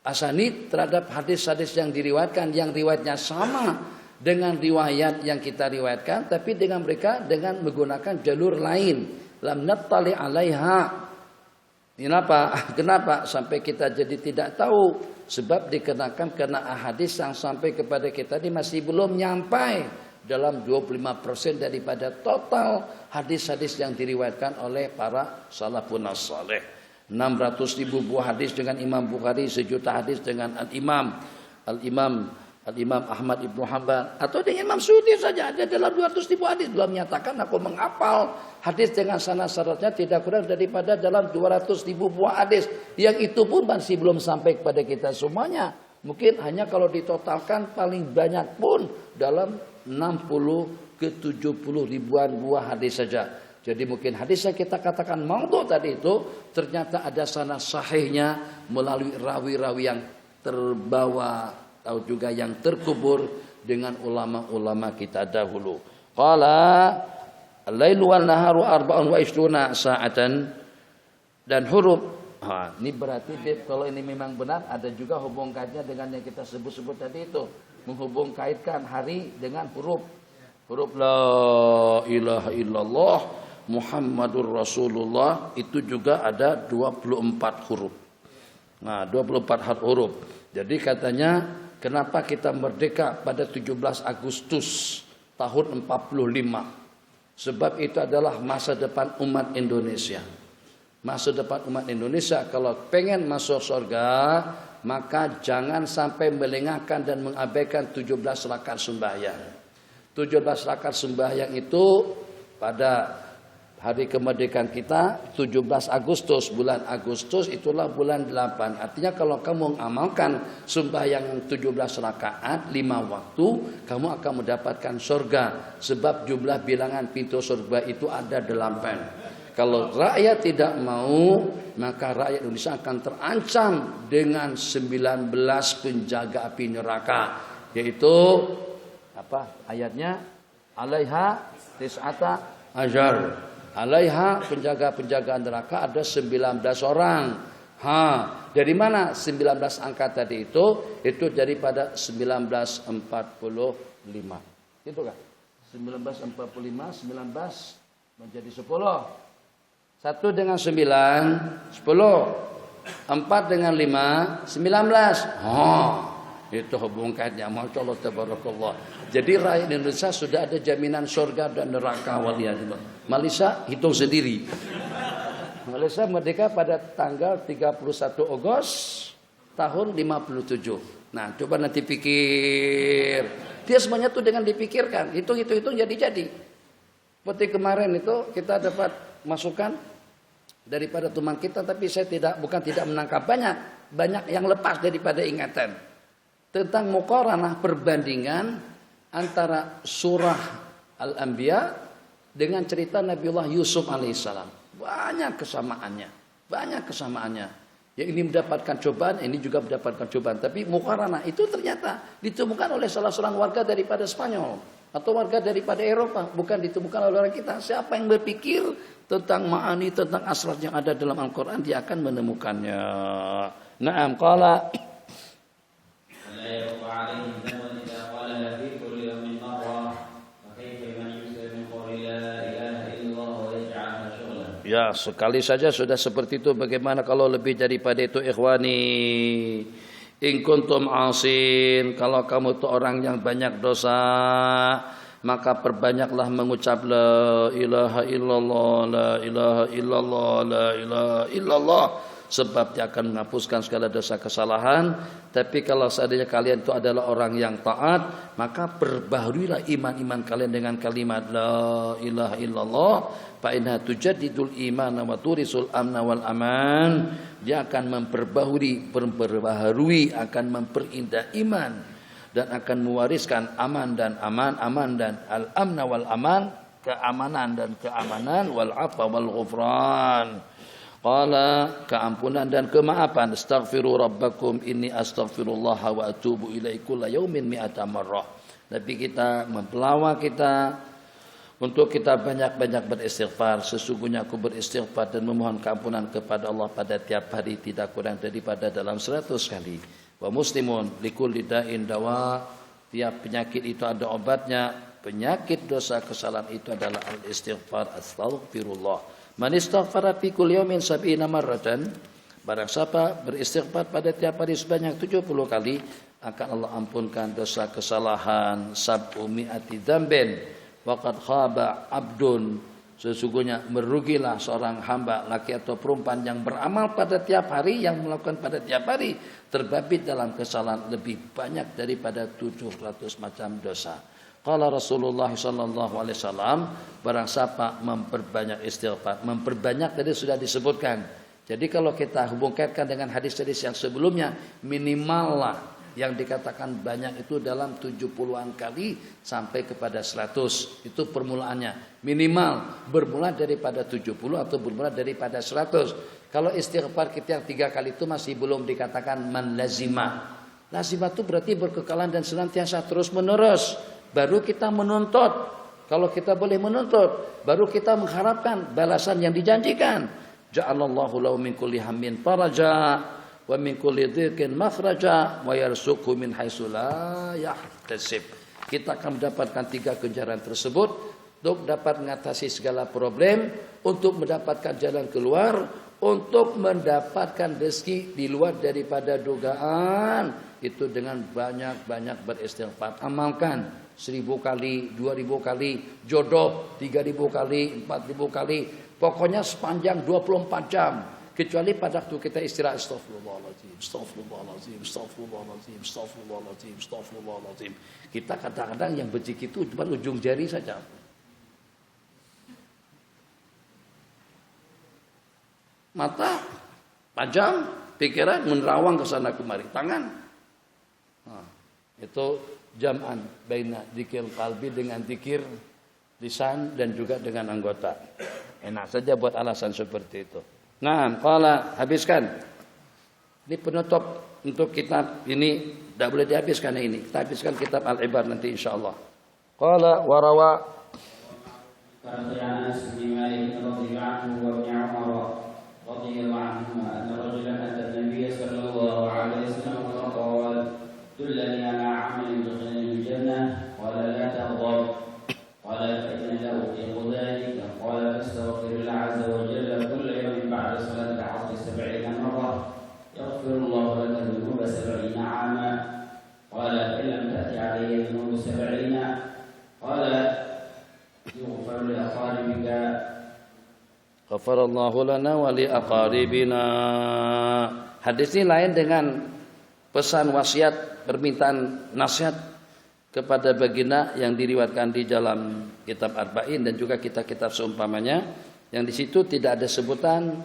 asanid terhadap hadis-hadis yang diriwayatkan, yang riwayatnya sama dengan riwayat yang kita riwayatkan, tapi dengan mereka dengan menggunakan jalur lain. Lam nattali alaiha. Kenapa? Sampai kita jadi tidak tahu. Sebab dikenakan karena hadis yang sampai kepada kita ini masih belum nyampai dalam 25% daripada total hadis-hadis yang diriwayatkan oleh para salafun saleh. 600.000 buah hadis dengan Imam Bukhari, 1 juta hadis dengan Al-Imam Ahmad Ibnu Hanbal, atau dengan Imam Suyuti saja ada dalam 200.000 hadis. Belum menyatakan aku menghafal hadis dengan sanad syaratnya tidak kurang daripada dalam 200.000 buah hadis. Yang itu pun masih belum sampai kepada kita semuanya. Mungkin hanya kalau ditotalkan paling banyak pun dalam 60 ke 70 ribuan buah hadis saja. Jadi mungkin hadis yang kita katakan maudhu tadi itu ternyata ada sanad sahihnya melalui rawi-rawi yang terbawa atau juga yang terkubur dengan ulama-ulama kita dahulu. Qala al-lailu wan naharu arba'un wa ishruna sa'atan, dan huruf ini berarti kalau ini memang benar ada juga hubung kaitnya dengan yang kita sebut-sebut tadi itu, menghubung kaitkan hari dengan huruf la ilaha illallah Muhammadur Rasulullah, itu juga ada 24 huruf. Nah, 24 huruf. Jadi katanya kenapa kita merdeka pada 17 Agustus tahun 45? Sebab itu adalah masa depan umat Indonesia. Masa depan umat Indonesia kalau pengen masuk surga, maka jangan sampai melengahkan dan mengabaikan 17 rakaat sembahyang. 17 rakaat sembahyang itu pada hari kemerdekaan kita 17 Agustus, bulan Agustus itulah bulan 8. Artinya kalau kamu mengamalkan sembahyang 17 rakaat 5 waktu, kamu akan mendapatkan surga. Sebab jumlah bilangan pintu surga itu ada 8. Kalau rakyat tidak mau, maka rakyat Indonesia akan terancam dengan 19 penjaga api neraka. Yaitu apa ayatnya? Alaiha tis'ata ajar. Alaiha penjaga-penjaga neraka ada 19 orang. Dari mana 19 angka tadi itu? Itu daripada 1945. Gitu kan? 1945 19 menjadi 10. 1 dengan 9 10. 4 dengan 5 19. Itu hubung kaitnya. Masyaallah tabarakallah. Jadi rakyat Indonesia sudah ada jaminan surga dan neraka waliyadillah. Malaysia hitung sendiri. Malaysia merdeka pada tanggal 31 Agustus tahun 57. Nah, coba nanti pikir. Dia semuanya tuh dengan dipikirkan. Hitung jadi. Seperti kemarin itu kita dapat masukan daripada teman kita, tapi saya tidak menangkap banyak yang lepas daripada ingatan tentang muqaranah, perbandingan antara surah Al-Anbiya dengan cerita Nabiullah Yusuf alaihissalam. Banyak kesamaannya. Ya, ini mendapatkan cobaan, ini juga mendapatkan cobaan. Tapi muqaranah itu ternyata ditemukan oleh salah seorang warga daripada Spanyol atau warga daripada Eropa, bukan ditemukan oleh orang kita. Siapa yang berpikir tentang ma'ani, tentang asrar yang ada dalam Al-Quran, dia akan menemukannya. Naam, qala ya, sekali saja sudah seperti itu. Bagaimana kalau lebih daripada itu, ikhwani? In kuntum asin, kalau kamu itu orang yang banyak dosa, maka perbanyaklah mengucap la ilaha illallah, la ilaha illallah, la ilaha illallah. Sebab dia akan menghapuskan segala dosa kesalahan. Tapi kalau seandainya kalian itu adalah orang yang taat, maka perbaharuilah iman kalian dengan kalimat la ilaha illallah. Fa inna tujaddidul iman wa turisul amna wal aman. Dia akan memperbaharui, akan memperindah iman, dan akan mewariskan aman dan al-amna wal aman, keamanan dan keamanan, wal afa wal ghufran. Qala, keampunan dan kemaafan. Astaghfiru rabbakum inni astaghfirullah wa atubu ilaihi kulla yaumin mi'ata marrah. Nabi kita mempelawak kita untuk kita banyak-banyak beristighfar. Sesungguhnya aku beristighfar dan memohon keampunan kepada Allah pada tiap hari tidak kurang daripada dalam 100 kali. Wa muslimun likulli da'in dawa. Tiap penyakit itu ada obatnya. Penyakit dosa kesalahan itu adalah al-istighfar, astaghfirullah. Man istaghfara fi kulli yawmin 70 marratan, barang siapa beristighfar pada tiap hari sebanyak 70 kali, akan Allah ampunkan dosa kesalahan sab'u mi'ati dzamben. Waqad khaba abdun, sesungguhnya merugilah seorang hamba laki atau perempuan yang beramal pada tiap hari, yang melakukan pada tiap hari, terbabit dalam kesalahan lebih banyak daripada 700 macam dosa. Qala Rasulullah sallallahu alaihi wasallam, barang siapa memperbanyak istighfar, memperbanyak tadi sudah disebutkan. Jadi kalau kita hubungkan dengan hadis-hadis yang sebelumnya, minimal lah Yang dikatakan banyak itu dalam 70-an kali sampai kepada 100. Itu permulaannya. Minimal bermula daripada 70 atau bermula daripada 100. Kalau istighfar kita yang 3 kali itu masih belum dikatakan man lazima. Lazima itu berarti berkekalan dan senantiasa terus menerus. Baru kita menuntut. Kalau kita boleh menuntut, baru kita mengharapkan balasan yang dijanjikan. Ja'alallahu lahu min kulli hammin faraja wa min kulli dhiqin makhraja wa yarzuqhu min haitsu la yahtasib. Kita akan mendapatkan 3 kejaran tersebut untuk dapat mengatasi segala problem, untuk mendapatkan jalan keluar, untuk mendapatkan rezeki di luar daripada dugaan. Itu dengan banyak-banyak beristighfar. Amalkan 1000 kali, 2000 kali, jodoh 3000 kali, 4000 kali. Pokoknya sepanjang 24 jam. Kecuali pada waktu kita istirahat, astagfirullahaladzim, astagfirullahaladzim, astagfirullahaladzim, astagfirullahaladzim, astagfirullahaladzim. Kita kadang-kadang yang berzikir itu cuma ujung jari saja. Mata tajam, pikiran menerawang ke sana kemari. Tangan, itu jam'an baina dzikir qalbi dengan dzikir lisan dan juga dengan anggota. Enak saja buat alasan seperti itu. Nah, qala habiskan. Ini penutup untuk kitab ini, tidak boleh dihabiskan ini. Kita habiskan kitab Al-Ibar nanti insyaallah. Qala wa rawa Anas bin Malik radhiyallahu anhu wa ibn Umar radhiyallahu anhu anna rajulan ata an-nabiy sallallahu alaihi wasallam qala dullani ala 'amalin yudkhiluni al-jannah qala la taghdab qala fa inna la utiqu dhalika qala fastaghfirullah 'azza wa jalla kulla yawmin ba'da salati al-'asr 70 marrah yaghfirullahu laka dhunuba 70 'ama qala fa lam ta'ti 'alayya dhunubu 70 qala yughfar li aqaribika ghafarallahu lana wa li aqaribina. Hadis ini lain dengan pesan wasiat, permintaan nasihat kepada baginda yang diriwayatkan di dalam kitab Arba'in dan juga kitab-kitab seumpamanya, yang di situ tidak ada sebutan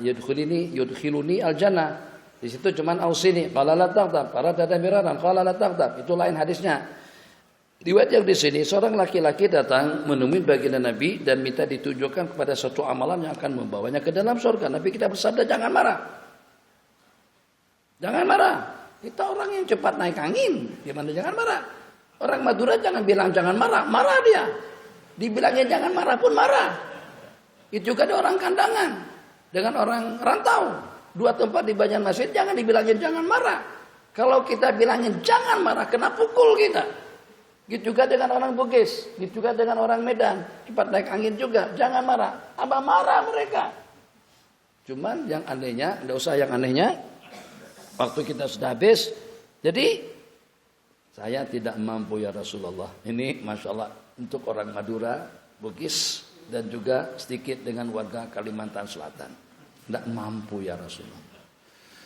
yudkhiluni al-jannah. Di situ cuman ausini qala la taghdab, para dada miraran qala la taghdab. Itu lain hadisnya. Riwayat yang di sini, seorang laki-laki datang menemui baginda Nabi dan minta ditunjukkan kepada suatu amalan yang akan membawanya ke dalam surga. Nabi kita bersabda, jangan marah. Jangan marah. Kita orang yang cepat naik angin. Gimana jangan marah? Orang Madura jangan bilang jangan marah. Marah dia. Dibilangnya jangan marah pun marah. Itu juga ada orang kandangan. Dengan orang rantau. 2 tempat di Banjarmasin jangan dibilangin jangan marah. Kalau kita bilangin jangan marah, kena pukul kita. Gitu juga dengan orang Bugis, gitu juga dengan orang Medan, cepat naik angin juga, jangan marah. Apa marah mereka? Cuman yang anehnya, tidak usah yang anehnya, waktu kita sudah habis, jadi saya tidak mampu ya Rasulullah. Ini Masya Allah untuk orang Madura, Bugis, dan juga sedikit dengan warga Kalimantan Selatan. Tidak mampu ya Rasulullah.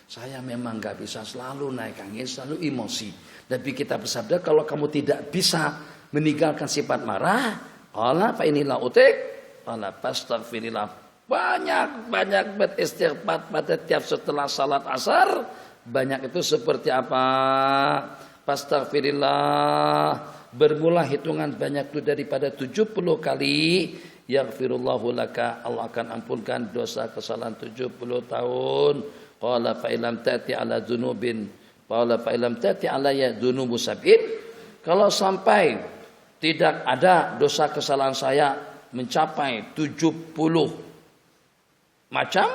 Saya memang gak bisa selalu naik angin, selalu emosi. Nabi kita bersabda, kalau kamu tidak bisa meninggalkan sifat marah, qala fa inilah utik, qala fastaghfirillah. Banyak beristighfar pada tiap setelah salat asar. Banyak itu seperti apa? Fastaghfirillah. Bermula hitungan banyak itu daripada 70 kali. Yaghfirullahu laka, Allah akan ampunkan dosa kesalahan 70 tahun. Qala fa ilam ta'ti ala dzunubin, qala fa ilam ta'ti alayya dzunubu sab'in. Kalau sampai tidak ada dosa kesalahan saya mencapai 70 macam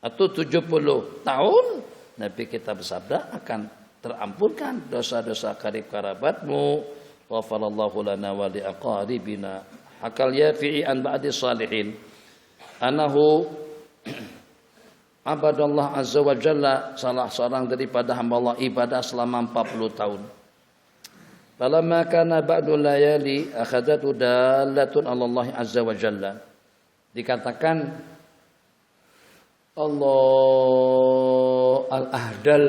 atau 70 tahun, Nabi kita bersabda akan terampunkan dosa-dosa karib kerabatmu. Ghafarallahu lana wa li aqaribina. Akal yafi'i an ba'di salihin anahu Abadallah Azza wa Jalla, salah seorang daripada hamba Allah ibadah selama 40 tahun. Falamma kana ba'dul layali akhadatu dalatun Allah Azza wa Jalla. Dikatakan Allah al-ahdal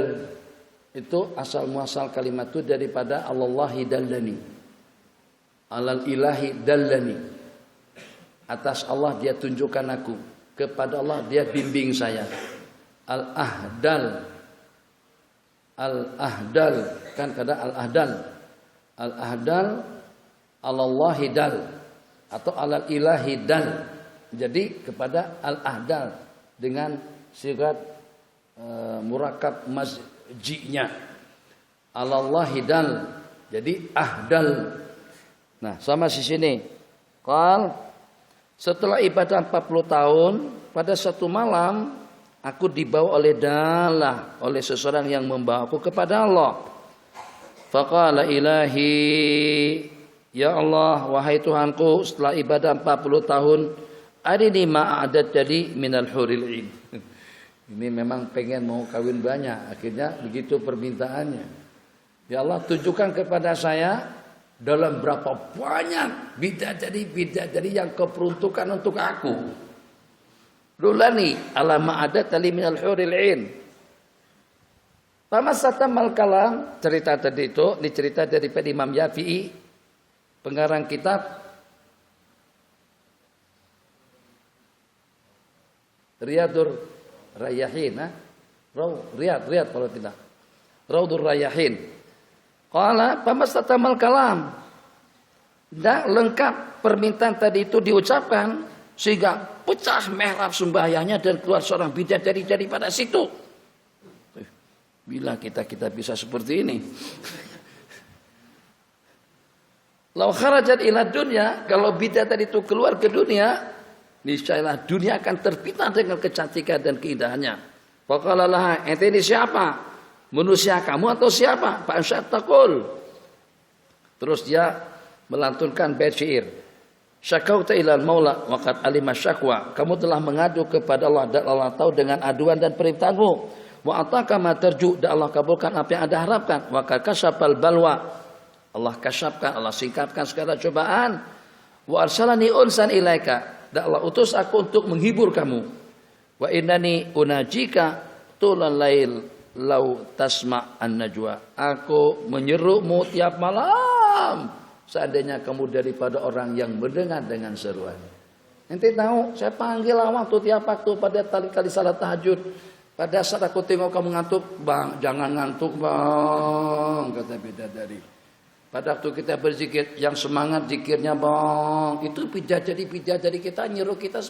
itu asal muasal kalimat itu daripada Allahi dallani. Alal ilahi dallani. Atas Allah dia tunjukkan aku. Kepada Allah dia bimbing saya. Al-ahdal. al-ahdal, kan kada al-ahdal. Al-ahdal alallahi dal atau alal ilahi dal. Jadi kepada al-ahdal dengan sigat murakab masji'nya. Alallahi dal. Jadi ahdal. Nah, sama di sini. Qal setelah ibadah 40 tahun, pada satu malam aku dibawa oleh dalah, oleh seseorang yang membawaku kepada Allah. Faqala ilahi, ya Allah, wahai Tuhanku, setelah ibadah 40 tahun, arini ma'adat jadi minal huril ain. Ini memang pengen mau kawin banyak, akhirnya begitu permintaannya. Ya Allah, tunjukkan kepada saya dalam berapa banyak bidadari yang keperuntukan untuk aku. Dulani ala ma'adat tali minal huril ain. Pamasatam al-kalam, cerita tadi itu dicerita daripada Imam Yafi'i, pengarang kitab Riyadul Rayyahin, Riyad kalau tidak. Raudhur Rayyahin. Qala pamasatam al-kalam. Dan lengkap permintaan tadi itu diucapkan sehingga pecah mihrab sembahyangnya dan keluar seorang bidadari daripada situ. Bila kita bisa seperti ini. Lau kharajat ila dunya, kalau bidadari itu keluar ke dunia, niscaya dunia akan terpita dengan kecantikan dan keindahannya. Faqala laha, ente ini siapa? Manusia kamu atau siapa? Pak Ansat taqul. Terus dia melantunkan bait syair. Syakauta ilal maula waqad alima syakwa. Kamu telah mengadu kepada Allah dan Allah tahu dengan aduan dan permintaanmu. Wa ataka ma tarju, dan Allah kabulkan apa yang Anda harapkan. Wa kasyafal balwa, Allah kasyafkan, Allah singkatkan segala cobaan. Wa arsalani unsan ilaika, dan Allah utus aku untuk menghibur kamu. Wa innani unajika tulal lail lau tasma an-najwa. Aku menyerumu tiap malam seandainya kamu daripada orang yang mendengar dengan seruan. Ente tahu, saya panggil awak tuh tiap waktu pada kali salat tahajud. Pada saat aku tengok kamu ngantuk, bang, jangan ngantuk bang, kata bidadari. Pada waktu kita berzikir, yang semangat zikirnya bang, itu bidadari kita nyuruh kita